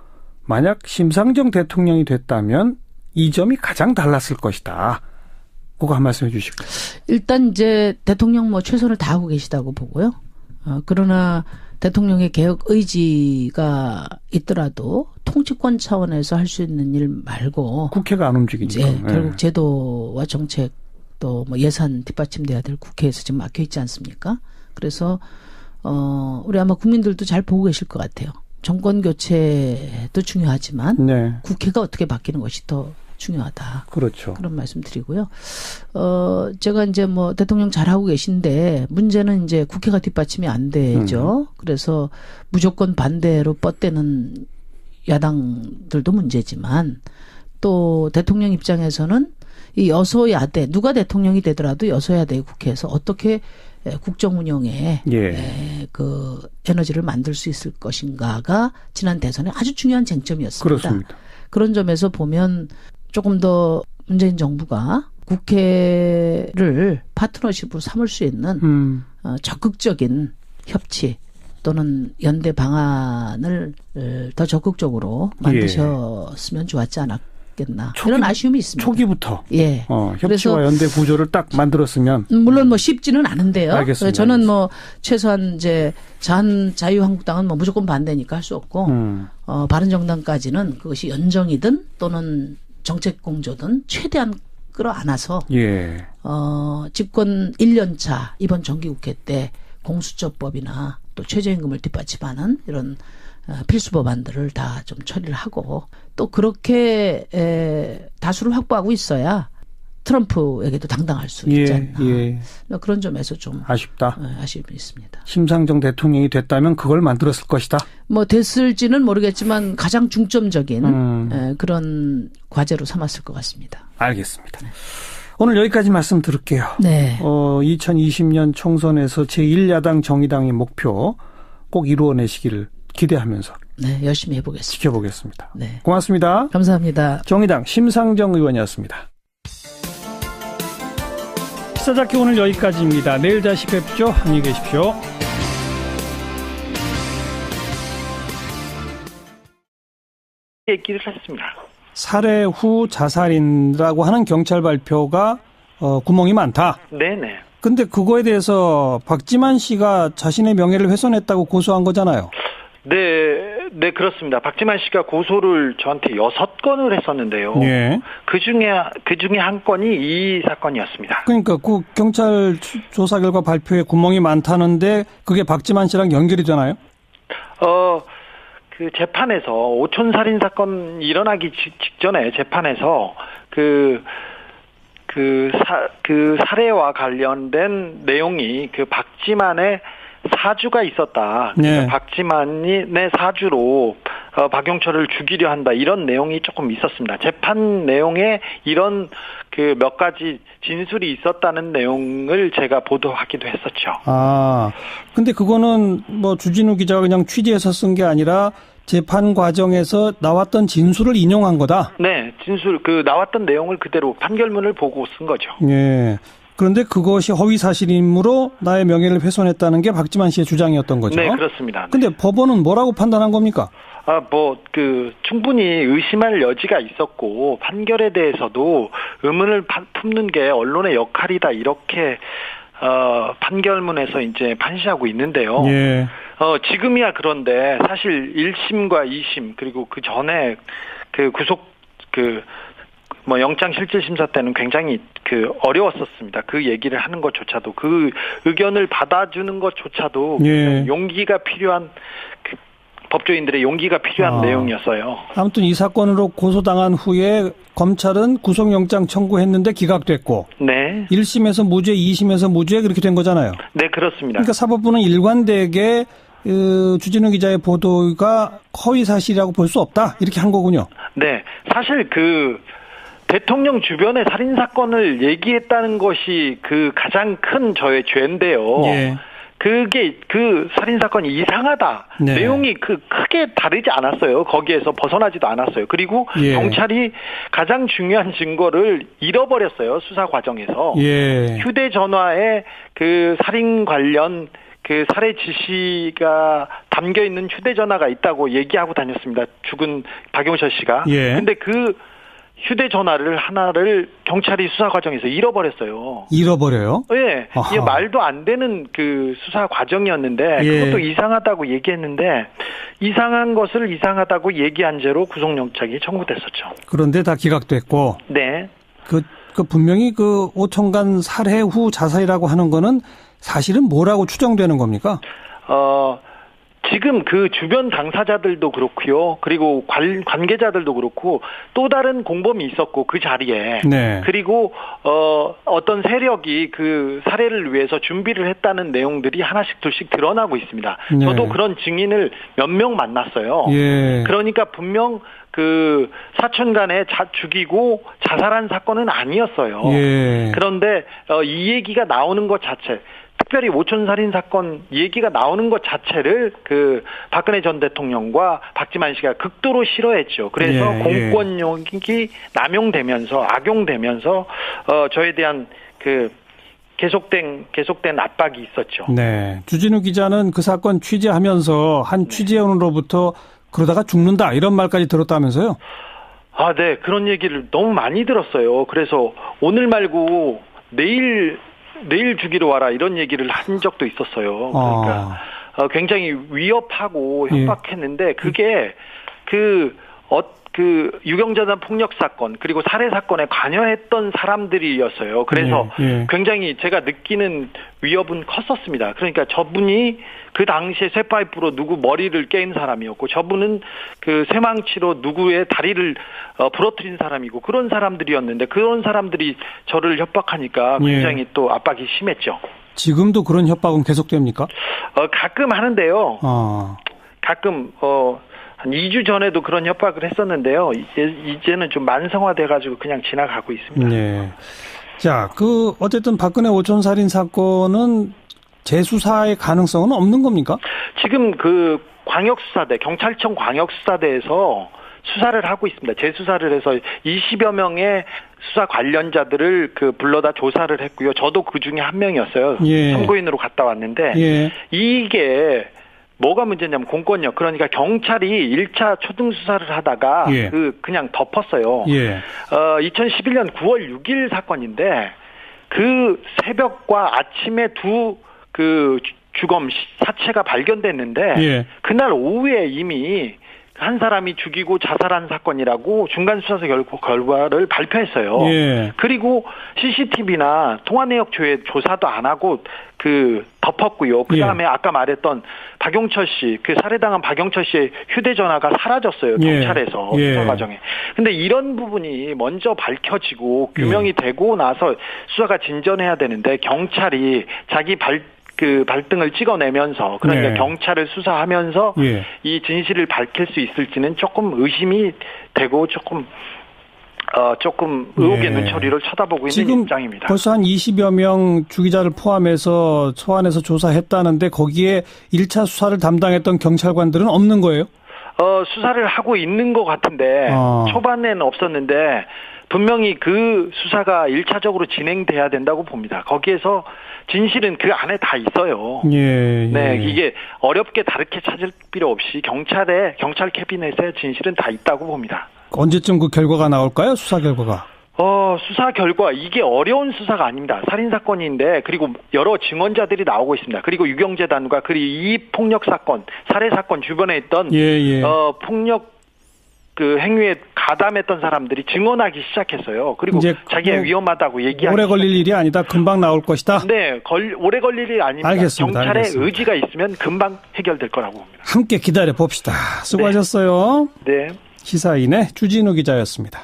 만약 심상정 대통령이 됐다면 이 점이 가장 달랐을 것이다. 그거 한 말씀 해주시고. 일단 이제 대통령 뭐 최선을 다하고 계시다고 보고요. 그러나 대통령의 개혁 의지가 있더라도 통치권 차원에서 할 수 있는 일 말고 국회가 안 움직이니까. 예, 결국 제도와 정책 또 뭐 예산 뒷받침돼야 될 국회에서 지금 막혀 있지 않습니까? 그래서 우리 아마 국민들도 잘 보고 계실 것 같아요. 정권 교체도 중요하지만 네. 국회가 어떻게 바뀌는 것이 더 중요하다. 그렇죠. 그런 말씀 드리고요. 제가 이제 뭐 대통령 잘하고 계신데 문제는 이제 국회가 뒷받침이 안 되죠. 그래서 무조건 반대로 뻗대는 야당들도 문제지만 또 대통령 입장에서는 이 여소야대 누가 대통령이 되더라도 여소야대 국회에서 어떻게 국정 운영에 그 에너지를 만들 수 있을 것인가가 지난 대선에 아주 중요한 쟁점이었습니다. 그렇습니다. 그런 점에서 보면 조금 더 문재인 정부가 국회를 파트너십으로 삼을 수 있는 적극적인 협치 또는 연대 방안을 더 적극적으로 만드셨으면 좋았지 않았겠나. 이런 아쉬움이 있습니다. 초기부터. 예. 협치와 연대 구조를 딱 만들었으면. 물론 뭐 쉽지는 않은데요. 알겠습니다. 저는 뭐 최소한 이제 자유한국당은 뭐 무조건 반대니까 할 수 없고 바른정당까지는 그것이 연정이든 또는 정책 공조든 최대한 끌어안아서 집권 1년 차 이번 정기국회 때 공수처법이나 또 최저임금을 뒷받침하는 이런 필수 법안들을 다 좀 처리를 하고 또 그렇게 다수를 확보하고 있어야 트럼프에게도 당당할 수 있지 않나. 그런 점에서 좀 아쉽다. 아쉬움이 있습니다. 심상정 대통령이 됐다면 그걸 만들었을 것이다. 뭐 됐을지는 모르겠지만 가장 중점적인 그런 과제로 삼았을 것 같습니다. 알겠습니다. 오늘 여기까지 말씀 들을게요. 네. 2020년 총선에서 제1야당 정의당의 목표 꼭 이루어내시기를 기대하면서 네, 열심히 해보겠습니다. 지켜보겠습니다. 네. 고맙습니다. 감사합니다. 정의당 심상정 의원이었습니다. 시사자키 오늘 여기까지입니다. 내일 다시 뵙죠. 안녕히 계십시오. 얘기를 했습니다. 살해 후 자살이라고 하는 경찰 발표가 구멍이 많다. 네네. 근데 그거에 대해서 박지만 씨가 자신의 명예를 훼손했다고 고소한 거잖아요. 네, 그렇습니다. 박지만 씨가 고소를 저한테 6건을 했었는데요. 예. 그 중에 한 건이 이 사건이었습니다. 그러니까 그 경찰 조사 결과 발표에 구멍이 많다는데 그게 박지만 씨랑 연결이 되나요? 그 재판에서 오촌 살인 사건 일어나기 직전에 재판에서 그 살해와 관련된 내용이 그 박지만의 사주가 있었다. 네. 박지만의 사주로 박용철을 죽이려 한다. 이런 내용이 조금 있었습니다. 재판 내용에 이런 그 몇 가지 진술이 있었다는 내용을 제가 보도하기도 했었죠. 아, 근데 그거는 뭐 주진우 기자가 그냥 취재해서 쓴 게 아니라 재판 과정에서 나왔던 진술을 인용한 거다? 네, 나왔던 내용을 그대로 판결문을 보고 쓴 거죠. 예. 그런데 그것이 허위 사실이므로 나의 명예를 훼손했다는 게 박지만 씨의 주장이었던 거죠. 네, 그렇습니다. 근데 법원은 뭐라고 판단한 겁니까? 충분히 의심할 여지가 있었고, 판결에 대해서도 의문을 품는 게 언론의 역할이다, 이렇게, 판결문에서 이제 판시하고 있는데요. 예. 지금이야 그런데 사실 1심과 2심, 그리고 그 전에 영장실질심사 때는 굉장히 어려웠었습니다. 그 얘기를 하는 것조차도, 그 의견을 받아주는 것조차도 예. 용기가 필요한, 법조인들의 용기가 필요한 내용이었어요. 아무튼 이 사건으로 고소당한 후에 검찰은 구속영장 청구했는데 기각됐고, 네. 1심에서 무죄, 2심에서 무죄 그렇게 된 거잖아요. 네, 그렇습니다. 그러니까 사법부는 일관되게 주진우 기자의 보도가 허위 사실이라고 볼 수 없다, 이렇게 한 거군요. 네, 사실 대통령 주변의 살인 사건을 얘기했다는 것이 가장 큰 저의 죄인데요. 예. 그게 살인 사건이 이상하다. 네. 내용이 크게 다르지 않았어요. 거기에서 벗어나지도 않았어요. 그리고 예. 경찰이 가장 중요한 증거를 잃어버렸어요. 수사 과정에서. 예. 휴대전화에 살인 관련 살해 지시가 담겨 있는 휴대전화가 있다고 얘기하고 다녔습니다. 죽은 박용철 씨가. 예. 근데 휴대전화를 하나를 경찰이 수사 과정에서 잃어버렸어요. 잃어버려요? 예. 이게 말도 안 되는 수사 과정이었는데, 예. 그것도 이상하다고 얘기했는데, 이상한 것을 이상하다고 얘기한 죄로 구속영장이 청구됐었죠. 그런데 다 기각됐고. 네. 분명히 오천간 살해 후 자살이라고 하는 거는 사실은 뭐라고 추정되는 겁니까? 지금 주변 당사자들도 그렇고요. 그리고 관계자들도 그렇고, 또 다른 공범이 있었고, 그 자리에. 네. 그리고, 어떤 세력이 살해를 위해서 준비를 했다는 내용들이 하나씩 둘씩 드러나고 있습니다. 네. 저도 그런 증인을 몇 명 만났어요. 예. 그러니까 분명 사촌간에 죽이고 자살한 사건은 아니었어요. 예. 그런데, 이 얘기가 나오는 것 자체, 특별히 오촌살인 사건 얘기가 나오는 것 자체를 박근혜 전 대통령과 박지만 씨가 극도로 싫어했죠. 그래서 예, 공권력이 남용되면서, 악용되면서 저에 대한 계속된 압박이 있었죠. 네. 주진우 기자는 그 사건 취재하면서 한 취재원으로부터 그러다가 죽는다, 이런 말까지 들었다면서요? 네. 그런 얘기를 너무 많이 들었어요. 그래서 오늘 말고 내일 죽이러 와라, 이런 얘기를 한 적도 있었어요. 그러니까 굉장히 위협하고 협박했는데, 그게 유경자단 폭력 사건, 그리고 살해 사건에 관여했던 사람들이었어요. 그래서 굉장히 제가 느끼는 위협은 컸었습니다. 그러니까 저분이 그 당시에 쇠파이프로 누구 머리를 깬 사람이었고, 저분은 쇠망치로 누구의 다리를 부러뜨린 사람이고, 그런 사람들이었는데, 그런 사람들이 저를 협박하니까 굉장히 또 압박이 심했죠. 지금도 그런 협박은 계속됩니까? 가끔 하는데요. 가끔 한 2주 전에도 그런 협박을 했었는데요. 이제는 좀 만성화돼가지고 그냥 지나가고 있습니다. 네. 자, 어쨌든 박근혜 오촌살인 사건은 재수사의 가능성은 없는 겁니까? 지금 광역수사대, 경찰청 광역수사대에서 수사를 하고 있습니다. 재수사를 해서 20여 명의 수사 관련자들을 불러다 조사를 했고요. 저도 그 중에 한 명이었어요. 예. 참고인으로 갔다 왔는데, 예. 이게 뭐가 문제냐면 공권력. 그러니까 경찰이 1차 초등 수사를 하다가 예. 그냥 덮었어요. 예. 2011년 9월 6일 사건인데, 새벽과 아침에 주검 사체가 발견됐는데, 예. 그날 오후에 이미 한 사람이 죽이고 자살한 사건이라고 중간 수사서 결과를 발표했어요. 예. 그리고 CCTV나 통화 내역 조사도 안 하고 덮었고요. 그 다음에 아까 말했던 박용철 씨, 살해당한 박용철 씨의 휴대전화가 사라졌어요. 경찰에서 수사 과정에. 근데 이런 부분이 먼저 밝혀지고 규명이 되고 나서 수사가 진전해야 되는데, 경찰이 자기 발등을 찍어내면서, 그러니까 경찰을 수사하면서 이 진실을 밝힐 수 있을지는 조금 의심이 되고, 조금 의혹의 눈초리를 쳐다보고 있는 입장입니다. 벌써 한 20여 명 주기자를 포함해서 소환해서 조사했다는데, 거기에 1차 수사를 담당했던 경찰관들은 없는 거예요? 수사를 하고 있는 것 같은데, 초반에는 없었는데, 분명히 그 수사가 1차적으로 진행돼야 된다고 봅니다. 거기에서 진실은 그 안에 다 있어요. 예. 네, 이게 어렵게 다르게 찾을 필요 없이 경찰 캐비넷에 진실은 다 있다고 봅니다. 언제쯤 그 결과가 나올까요? 수사 결과가? 수사 결과, 이게 어려운 수사가 아닙니다. 살인사건인데, 그리고 여러 증언자들이 나오고 있습니다. 그리고 유경재단과, 그리고 이 폭력사건, 살해사건 주변에 있던, 폭력, 행위에 가담했던 사람들이 증언하기 시작했어요. 그리고 자기가 위험하다고 얘기하기 오래 걸릴 일이 아니다. 금방 나올 것이다. 네, 오래 걸릴 일이 아닙니다. 알겠습니다. 경찰의 알겠습니다. 의지가 있으면 금방 해결될 거라고 봅니다. 함께 기다려 봅시다. 수고하셨어요. 네. 시사인의 주진우 기자였습니다.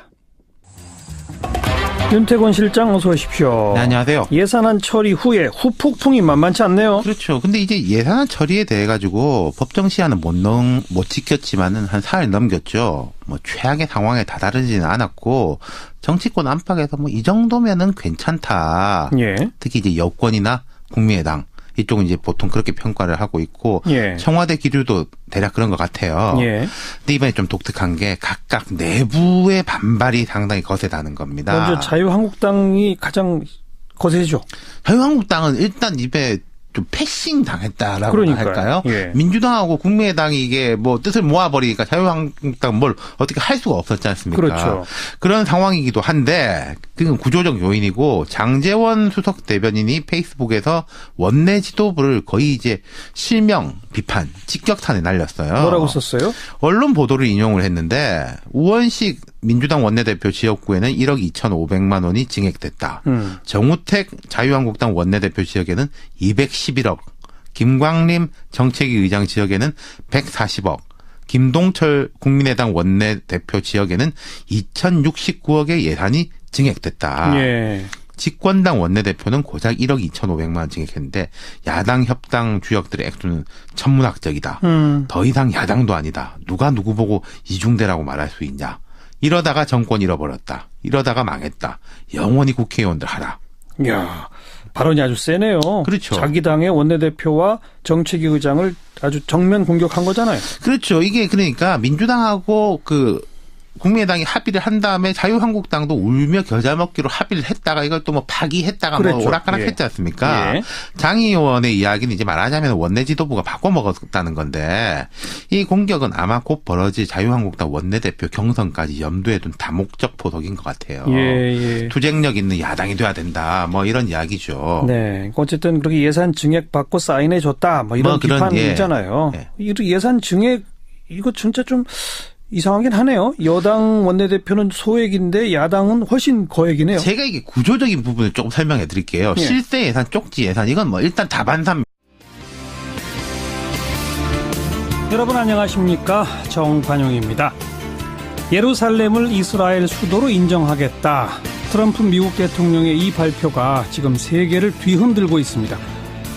윤태권 실장 어서 오십시오. 네, 안녕하세요. 예산안 처리 후에 후폭풍이 만만치 않네요. 그렇죠. 근데 이제 예산안 처리에 대해 가지고 법정 시한은 못 지켰지만은 한 사흘 넘겼죠. 뭐 최악의 상황에 다다르지는 않았고 정치권 안팎에서 뭐 이 정도면은 괜찮다. 예. 특히 이제 여권이나 국민의당 이쪽은 이제 보통 그렇게 평가를 하고 있고 예. 청와대 기류도 대략 그런 것 같아요. 예. 근데 이번에 좀 독특한 게 각각 내부의 반발이 상당히 거세다는 겁니다. 먼저 자유한국당이 가장 거세죠. 자유한국당은 일단 입에 좀 패싱 당했다라고 그러니까요. 할까요? 예. 민주당하고 국민의당이 이게 뭐 뜻을 모아버리니까 자유한국당 뭘 어떻게 할 수가 없었지 않습니까? 그렇죠. 그런 상황이기도 한데 그건 구조적 요인이고 장제원 수석 대변인이 페이스북에서 원내 지도부를 거의 이제 실명 비판 직격탄에 날렸어요. 뭐라고 썼어요? 언론 보도를 인용을 했는데 우원식 민주당 원내대표 지역구에는 1억 2,500만 원이 증액됐다. 정우택 자유한국당 원내대표 지역에는 211억, 김광림 정책위 의장 지역에는 140억, 김동철 국민의당 원내대표 지역에는 2,069억의 예산이 증액됐다. 예. 집권당 원내대표는 고작 1억 2,500만 원 증액했는데 야당 협당 주역들의 액수는 천문학적이다. 더 이상 야당도 아니다. 누가 누구 보고 이중대라고 말할 수 있냐. 이러다가 정권 잃어버렸다. 이러다가 망했다. 영원히 국회의원들 하라. 이야, 발언이 아주 세네요. 그렇죠. 자기 당의 원내대표와 정책위 의장을 아주 정면 공격한 거잖아요. 그렇죠. 이게 그러니까 민주당하고 국민의당이 합의를 한 다음에 자유한국당도 울며 겨자 먹기로 합의를 했다가 이걸 또 뭐 파기했다가 그랬죠. 뭐 오락가락 예. 했지 않습니까? 예. 장 의원의 이야기는 이제 말하자면 원내 지도부가 바꿔먹었다는 건데 이 공격은 아마 곧 벌어질 자유한국당 원내대표 경선까지 염두에 둔 다목적 포석인 것 같아요. 예. 투쟁력 있는 야당이 돼야 된다. 뭐 이런 이야기죠. 네. 어쨌든 그렇게 예산 증액 받고 사인해 줬다. 뭐 이런 비판이잖아요. 예산 증액 이거 진짜 좀 이상하긴 하네요. 여당 원내대표는 소액인데 야당은 훨씬 거액이네요. 제가 이게 구조적인 부분을 조금 설명해 드릴게요. 예. 실세 예산, 쪽지 예산 이건 뭐 일단 다반삼. 여러분 안녕하십니까? 정관용입니다. 예루살렘을 이스라엘 수도로 인정하겠다. 트럼프 미국 대통령의 이 발표가 지금 세계를 뒤흔들고 있습니다.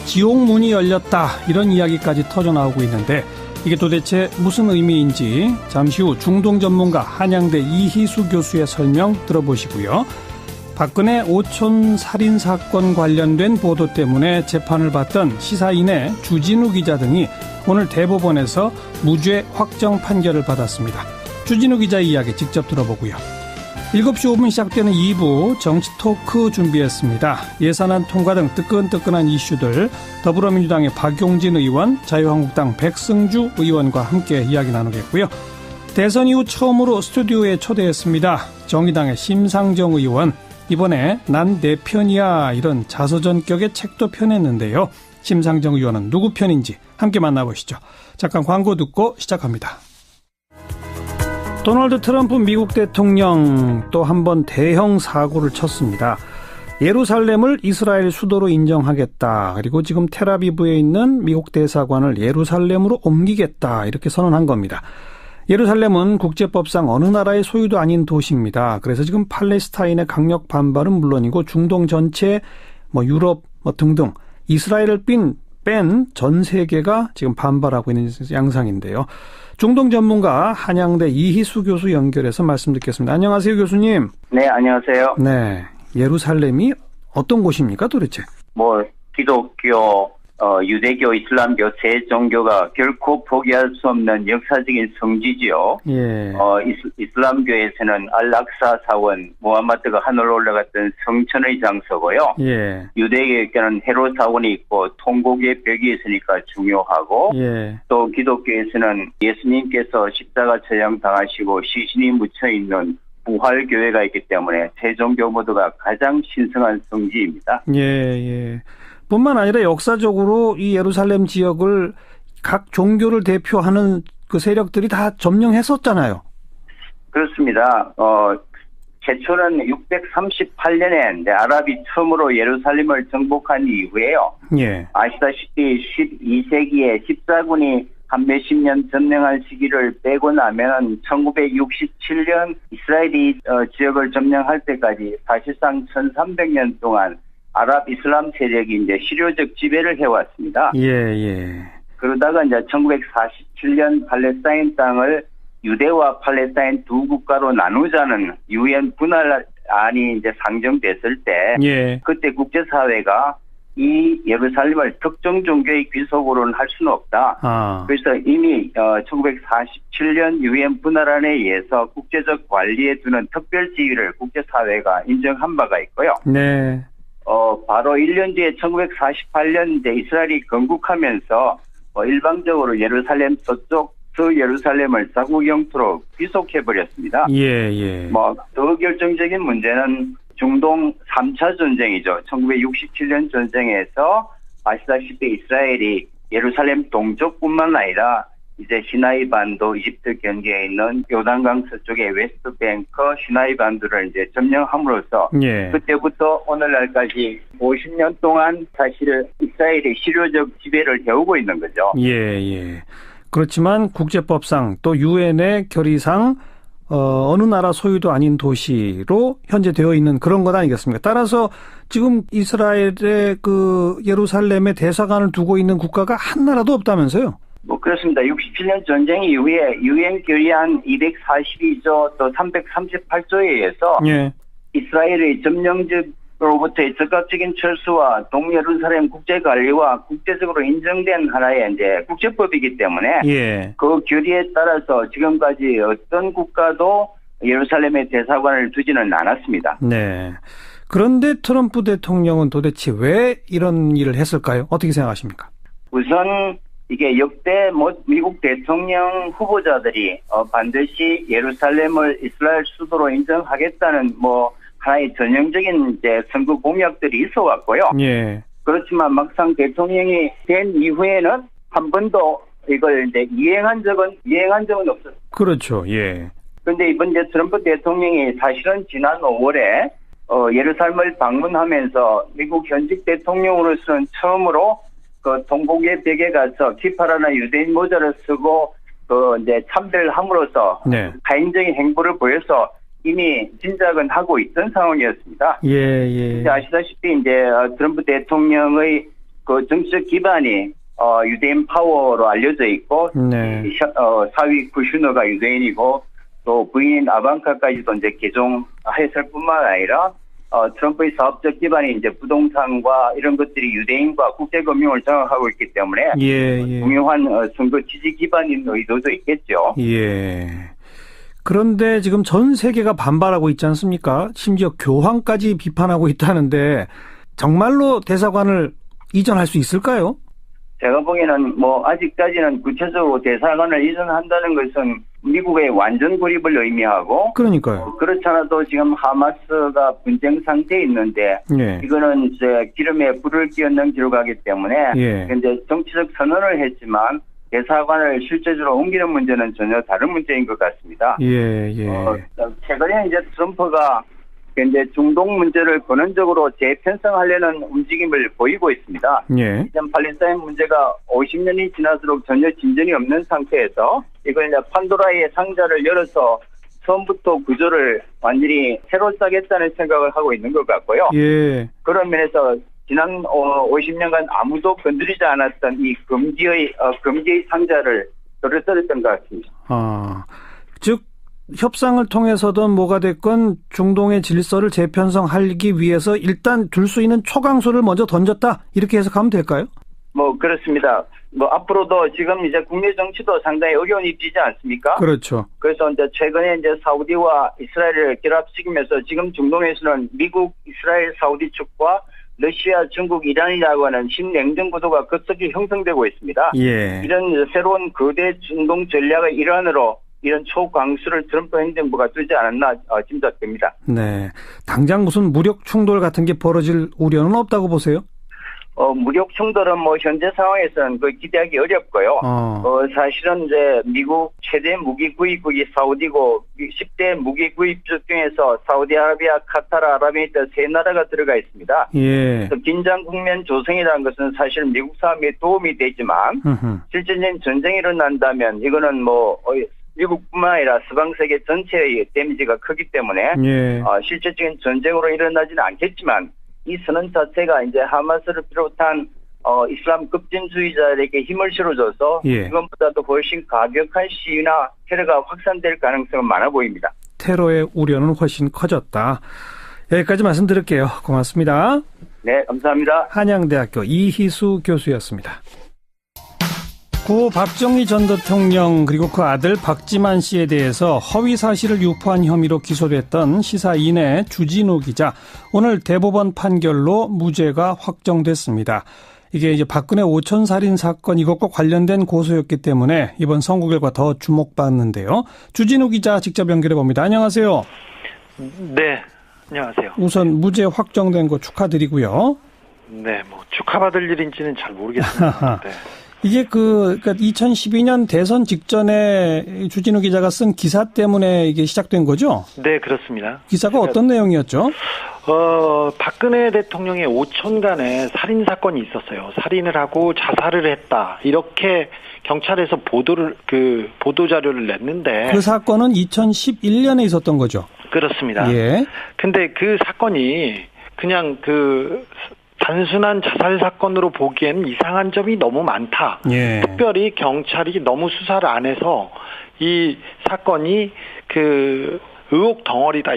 지옥 문이 열렸다. 이런 이야기까지 터져나오고 있는데 이게 도대체 무슨 의미인지 잠시 후 중동 전문가 한양대 이희수 교수의 설명 들어보시고요. 박근혜 오촌 살인 사건 관련된 보도 때문에 재판을 받던 시사인의 주진우 기자 등이 오늘 대법원에서 무죄 확정 판결을 받았습니다. 주진우 기자 이야기 직접 들어보고요. 7시 5분 시작되는 2부 정치 토크 준비했습니다. 예산안 통과 등 뜨끈뜨끈한 이슈들 더불어민주당의 박용진 의원, 자유한국당 백승주 의원과 함께 이야기 나누겠고요. 대선 이후 처음으로 스튜디오에 초대했습니다. 정의당의 심상정 의원, 이번에 난 내 편이야 이런 자서전격의 책도 펴냈는데요. 심상정 의원은 누구 편인지 함께 만나보시죠. 잠깐 광고 듣고 시작합니다. 도널드 트럼프 미국 대통령 또 한 번 대형 사고를 쳤습니다. 예루살렘을 이스라엘 수도로 인정하겠다. 그리고 지금 텔아비브에 있는 미국 대사관을 예루살렘으로 옮기겠다. 이렇게 선언한 겁니다. 예루살렘은 국제법상 어느 나라의 소유도 아닌 도시입니다. 그래서 지금 팔레스타인의 강력 반발은 물론이고 중동 전체, 유럽 등등 이스라엘을 뺀 전 세계가 지금 반발하고 있는 양상인데요. 중동 전문가 한양대 이희수 교수 연결해서 말씀 듣겠습니다. 안녕하세요, 교수님. 네, 안녕하세요. 네, 예루살렘이 어떤 곳입니까, 도대체? 기독교 유대교, 이슬람교 세 종교가 결코 포기할 수 없는 역사적인 성지지요. 예. 이슬람교에서는 알락사 사원, 무함마드가 하늘로 올라갔던 성천의 장소고요. 예. 유대교에는 헤롯 사원이 있고 통곡의 벽이 있으니까 중요하고, 예. 또 기독교에서는 예수님께서 십자가 처형당하시고 시신이 묻혀 있는 부활교회가 있기 때문에 세 종교 모두가 가장 신성한 성지입니다. 예, 예. 뿐만 아니라 역사적으로 이 예루살렘 지역을 각 종교를 대표하는 그 세력들이 다 점령했었잖아요. 그렇습니다. 최초는 638년에 아랍이 처음으로 예루살렘을 정복한 이후에요. 예. 아시다시피 12세기에 14군이 한 몇십 년 점령한 시기를 빼고 나면 1967년 이스라엘이 지역을 점령할 때까지 사실상 1300년 동안 아랍 이슬람 세력이 이제 실효적 지배를 해왔습니다. 예, 예. 그러다가 이제 1947년 팔레스타인 땅을 유대와 팔레스타인 두 국가로 나누자는 유엔 분할안이 이제 상정됐을 때, 예. 그때 국제사회가 이 예루살렘을 특정 종교의 귀속으로는 할 수는 없다. 아. 그래서 이미 1947년 유엔 분할안에 의해서 국제적 관리에 두는 특별 지위를 국제사회가 인정한 바가 있고요. 네. 바로 1년 뒤에 1948년 이제 이스라엘이 건국하면서 일방적으로 예루살렘 서쪽 예루살렘을 자국 영토로 귀속해버렸습니다. 예, 예. 더 결정적인 문제는 중동 3차 전쟁이죠. 1967년 전쟁에서 아시다시피 이스라엘이 예루살렘 동쪽뿐만 아니라 이제 시나이 반도, 이집트 경계에 있는 요단강 서쪽의 웨스트뱅크 시나이 반도를 이제 점령함으로써 예. 그때부터 오늘날까지 50년 동안 사실 이스라엘이 실효적 지배를 해오고 있는 거죠. 예, 예. 그렇지만 국제법상 또 유엔의 결의상 어느 나라 소유도 아닌 도시로 현재 되어 있는 그런 것 아니겠습니까? 따라서 지금 이스라엘의 그 예루살렘에 대사관을 두고 있는 국가가 한 나라도 없다면서요? 그렇습니다. 67년 전쟁 이후에 유엔 결의안 242조 또 338조에 의해서 예. 이스라엘의 점령적으로부터의 즉각적인 철수와 동예루살렘 국제관리와 국제적으로 인정된 하나의 이제 국제법이기 때문에 예. 그 결의에 따라서 지금까지 어떤 국가도 예루살렘에 대사관을 두지는 않았습니다. 네. 그런데 트럼프 대통령은 도대체 왜 이런 일을 했을까요? 어떻게 생각하십니까? 우선 이게 역대 미국 대통령 후보자들이 반드시 예루살렘을 이스라엘 수도로 인정하겠다는 하나의 전형적인 이제 선거 공약들이 있어 왔고요. 예. 그렇지만 막상 대통령이 된 이후에는 한 번도 이걸 이제 이행한 적은 없었어요. 그렇죠. 예. 그런데 이번 이제 트럼프 대통령이 사실은 지난 5월에 예루살렘을 방문하면서 미국 현직 대통령으로서는 처음으로 그 동북의 벽에 가서 기파라나 유대인 모자를 쓰고 이제 참배를 함으로써 네. 가인적인 행보를 보여서 이미 진작은 하고 있던 상황이었습니다. 예, 예. 아시다시피 이제 트럼프 대통령의 그 정치적 기반이 유대인 파워로 알려져 있고, 네. 사위 쿠슈너가 유대인이고 또 부인 아방카까지도 이제 개종했을 뿐만 아니라 트럼프의 사업적 기반이 이제 부동산과 이런 것들이 유대인과 국제금융을 장악하고 있기 때문에 예, 예. 중요한 선거 지지 기반인 의도도 있겠죠. 예. 그런데 지금 전 세계가 반발하고 있지 않습니까? 심지어 교황까지 비판하고 있다는데 정말로 대사관을 이전할 수 있을까요? 제가 보기에는 아직까지는 구체적으로 대사관을 이전한다는 것은 미국의 완전 고립을 의미하고, 그러니까요. 그렇지 않아도 지금 하마스가 분쟁 상태에 있는데, 예. 이거는 이제 기름에 불을 끼얹는 기록하기 때문에, 예. 이제 정치적 선언을 했지만, 대사관을 실제적으로 옮기는 문제는 전혀 다른 문제인 것 같습니다. 예, 예. 최근에 이제 트럼프가 이제 중동 문제를 근원적으로 재편성하려는 움직임을 보이고 있습니다. 예. 이제 팔레스타인 문제가 50년이 지날수록 전혀 진전이 없는 상태에서 이걸 이제 판도라의 상자를 열어서 처음부터 구조를 완전히 새로 짜겠다는 생각을 하고 있는 것 같고요. 예. 그런 면에서 지난 50년간 아무도 건드리지 않았던 이 금기의 상자를 떨어뜨렸던 것 같습니다. 즉 협상을 통해서든 뭐가 됐건 중동의 질서를 재편성하기 위해서 일단 둘 수 있는 초강수를 먼저 던졌다, 이렇게 해석하면 될까요? 뭐 그렇습니다. 뭐 앞으로도 지금 이제 국내 정치도 상당히 어려운 입지지 않습니까? 그렇죠. 그래서 이제 최근에 이제 사우디와 이스라엘을 결합시키면서 지금 중동에서는 미국, 이스라엘, 사우디 측과 러시아, 중국, 이란이라고 하는 신냉전 구도가 급속히 형성되고 있습니다. 예. 이런 새로운 거대 중동 전략의 일환으로 이런 초강수를 트럼프 행정부가 두지 않았나 짐작됩니다. 네. 당장 무슨 무력 충돌 같은 게 벌어질 우려는 없다고 보세요? 무력 충돌은 뭐 현재 상황에서는 기대하기 어렵고요. 사실은 이제 미국 최대 무기 구입국이 사우디고 10대 무기 구입국 중에서 사우디아라비아, 카타르, 아랍에미리트 세 나라가 들어가 있습니다. 예. 긴장 국면 조성이라는 것은 사실 미국 싸움에 도움이 되지만 실질적인 전쟁이 일어난다면 이거는 뭐 미국뿐만 아니라 서방 세계 전체의 데미지가 크기 때문에 예. 실질적인 전쟁으로 일어나지는 않겠지만 이 선언 자체가 이제 하마스를 비롯한 이슬람 급진주의자들에게 힘을 실어줘서 예. 이것보다도 훨씬 가격한 시위나 테러가 확산될 가능성은 많아 보입니다. 테러의 우려는 훨씬 커졌다. 여기까지 말씀드릴게요. 고맙습니다. 네, 감사합니다. 한양대학교 이희수 교수였습니다. 고 박정희 전 대통령 그리고 그 아들 박지만 씨에 대해서 허위 사실을 유포한 혐의로 기소됐던 시사인의 주진우 기자, 오늘 대법원 판결로 무죄가 확정됐습니다. 이게 이제 박근혜 오천살인 사건 이것과 관련된 고소였기 때문에 이번 선고 결과 더 주목받는데요. 주진우 기자 직접 연결해 봅니다. 안녕하세요. 네, 안녕하세요. 우선 무죄 확정된 거 축하드리고요. 네, 뭐 축하받을 일인지는 잘 모르겠습니다. 네. 이게 그러니까 2012년 대선 직전에 주진우 기자가 쓴 기사 때문에 이게 시작된 거죠? 네, 그렇습니다. 기사가 어떤 내용이었죠? 박근혜 대통령의 오촌간에 살인 사건이 있었어요. 살인을 하고 자살을 했다. 이렇게 경찰에서 보도 자료를 냈는데 그 사건은 2011년에 있었던 거죠? 그렇습니다. 예. 근데 그 사건이 그냥 단순한 자살 사건으로 보기에는 이상한 점이 너무 많다. 예. 특별히 경찰이 너무 수사를 안 해서 이 사건이 의혹 덩어리다.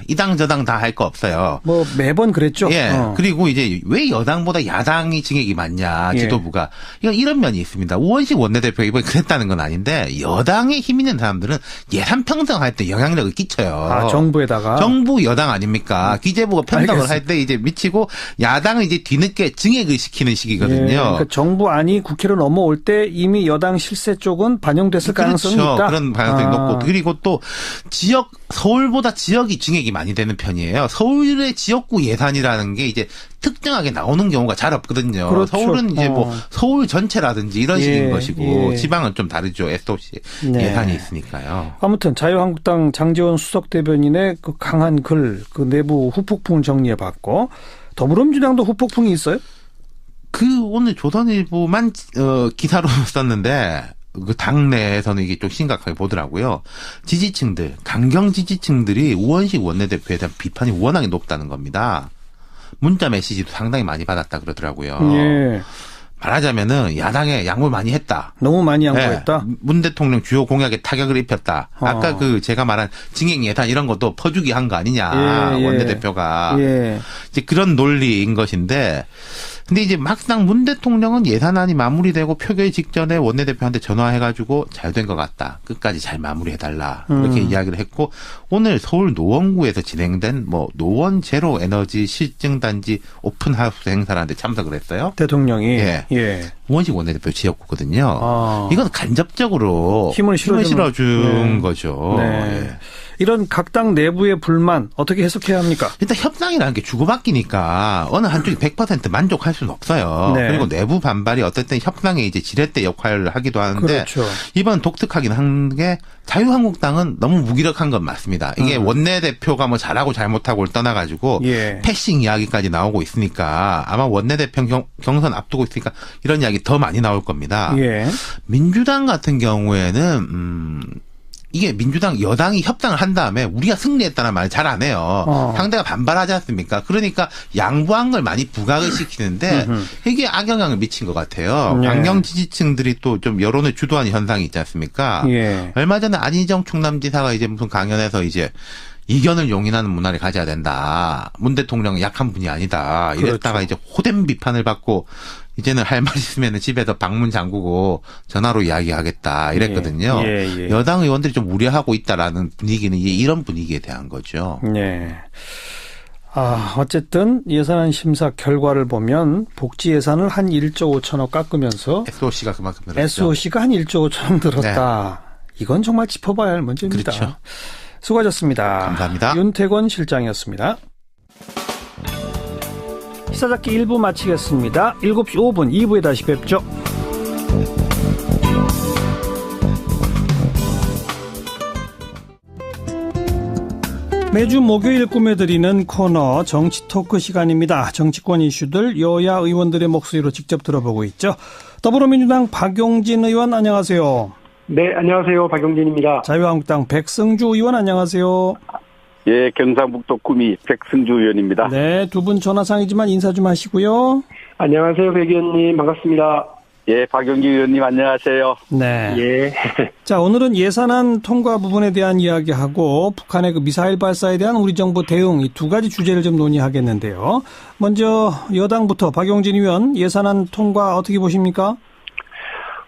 이당 저당 다 할 거 없어요. 뭐 매번 그랬죠. 예. 그리고 이제 왜 여당보다 야당이 징역이 많냐, 지도부가. 이런 면이 있습니다. 우원식 원내대표가 이번에 그랬다는 건 아닌데 여당에 힘 있는 사람들은 예산 편성할 때 영향력을 끼쳐요. 아, 정부에다가. 정부 여당 아닙니까? 기재부가 편성을 할 때 이제 미치고 야당은 이제 뒤늦게 증액을 시키는 시기거든요. 예. 그러니까 정부 안이 국회로 넘어올 때 이미 여당 실세 쪽은 반영됐을 가능성이 있다. 그런 가능성이 높고, 그리고 또 서울보다 지역이 증액이 많이 되는 편이에요. 서울의 지역구 예산이라는 게 이제 특정하게 나오는 경우가 잘 없거든요. 그렇죠. 서울은 이제 뭐 서울 전체라든지 이런 식인 것이고 지방은 좀 다르죠. SOC 예산이 있으니까요. 아무튼 자유한국당 장제원 수석 대변인의 그 강한 글, 그 내부 후폭풍을 정리해봤고, 더불어민주당도 후폭풍이 있어요? 오늘 조선일보만 기사로 썼는데 그 당내에서는 이게 좀 심각하게 보더라고요. 지지층들, 강경 지지층들이 우원식 원내대표에 대한 비판이 워낙에 높다는 겁니다. 문자 메시지도 상당히 많이 받았다 그러더라고요. 예. 말하자면은 야당에 양보를 많이 했다. 너무 많이 양보했다. 네. 문 대통령 주요 공약에 타격을 입혔다. 아까 제가 말한 증액 예산 이런 것도 퍼주기 한 거 아니냐, 원내대표가. 이제 그런 논리인 것인데, 근데 이제 막상 문 대통령은 예산안이 마무리되고 표결 직전에 원내대표한테 전화해가지고 잘 된 것 같다. 끝까지 잘 마무리해달라. 이렇게 이야기를 했고, 오늘 서울 노원구에서 진행된 노원 제로 에너지 실증단지 오픈하우스 행사라는데 참석을 했어요. 대통령이. 우원식 원내대표 지역구거든요. 이건 간접적으로 힘을 실어준 거죠. 네. 이런 각 당 내부의 불만 어떻게 해석해야 합니까? 일단 협상이라는 게 주고받기니까 어느 한쪽이 100% 만족할 수는 없어요. 네. 그리고 내부 반발이 어쨌든 협상의 이제 지렛대 역할을 하기도 하는데, 그렇죠. 이번 독특하긴 한 게 자유한국당은 너무 무기력한 건 맞습니다. 이게 원내대표가 잘하고 잘못하고를 떠나가지고 패싱 이야기까지 나오고 있으니까 아마 원내대표 경선 앞두고 있으니까 이런 이야기 더 많이 나올 겁니다. 민주당 같은 경우에는 이게 민주당 여당이 협상을 한 다음에 우리가 승리했다는 말을 잘 안 해요. 상대가 반발하지 않습니까? 그러니까 양보한 걸 많이 부각을 시키는데 이게 악영향을 미친 것 같아요. 강경 지지층들이 또 좀 여론을 주도하는 현상이 있지 않습니까? 얼마 전에 안희정 충남지사가 이제 무슨 강연에서 이제 이견을 용인하는 문화를 가져야 된다. 문 대통령은 약한 분이 아니다. 이랬다가 그렇죠. 이제 호된 비판을 받고 이제는 할 말 있으면 집에서 방문 잠그고 전화로 이야기하겠다 이랬거든요. 예. 여당 의원들이 좀 우려하고 있다라는 분위기는 이런 분위기에 대한 거죠. 네. 어쨌든 예산안 심사 결과를 보면 복지 예산을 한 1조 5천억 깎으면서 SOC가 그만큼 늘었죠. SOC가 한 1조 5천억 늘었다. 이건 정말 짚어봐야 할 문제입니다. 그렇죠. 수고하셨습니다. 감사합니다. 윤태권 실장이었습니다. 시사잡기 1부 마치겠습니다. 7시 5분 2부에 다시 뵙죠. 매주 목요일 꾸며드리는 코너 정치 토크 시간입니다. 정치권 이슈들 여야 의원들의 목소리로 직접 들어보고 있죠. 더불어민주당 박용진 의원 안녕하세요. 네, 안녕하세요. 박용진입니다. 자유한국당 백승주 의원 안녕하세요. 예, 경상북도 구미 백승주 의원입니다. 네, 두 분 전화상이지만 인사 좀 하시고요. 안녕하세요, 백 의원님. 반갑습니다. 예, 박용진 의원님 안녕하세요. 네. 예. 자, 오늘은 예산안 통과 부분에 대한 이야기하고 북한의 그 미사일 발사에 대한 우리 정부 대응 이 두 가지 주제를 좀 논의하겠는데요. 먼저 여당부터 박용진 의원 예산안 통과 어떻게 보십니까?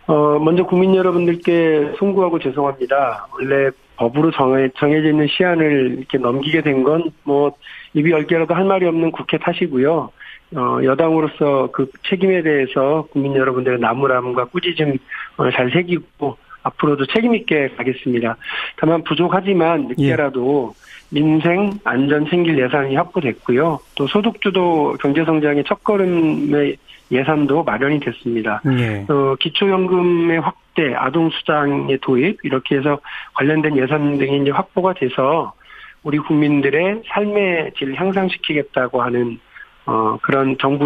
먼저 국민 여러분들께 송구하고 죄송합니다. 원래 법으로 정해져 있는 시한을 이렇게 넘기게 된 건 입이 10개라도 할 말이 없는 국회 탓이고요. 여당으로서 그 책임에 대해서 국민 여러분들의 나무람과 꾸짖음 잘 새기고 앞으로도 책임 있게 가겠습니다. 다만 부족하지만 늦게라도 민생 안전 챙길 예산이 확보됐고요. 또 소득주도 경제성장의 첫걸음의 예산도 마련이 됐습니다. 네. 기초연금의 확대, 아동수당의 도입 이렇게 해서 관련된 예산 등이 이제 확보가 돼서 우리 국민들의 삶의 질 향상시키겠다고 하는 그런 정부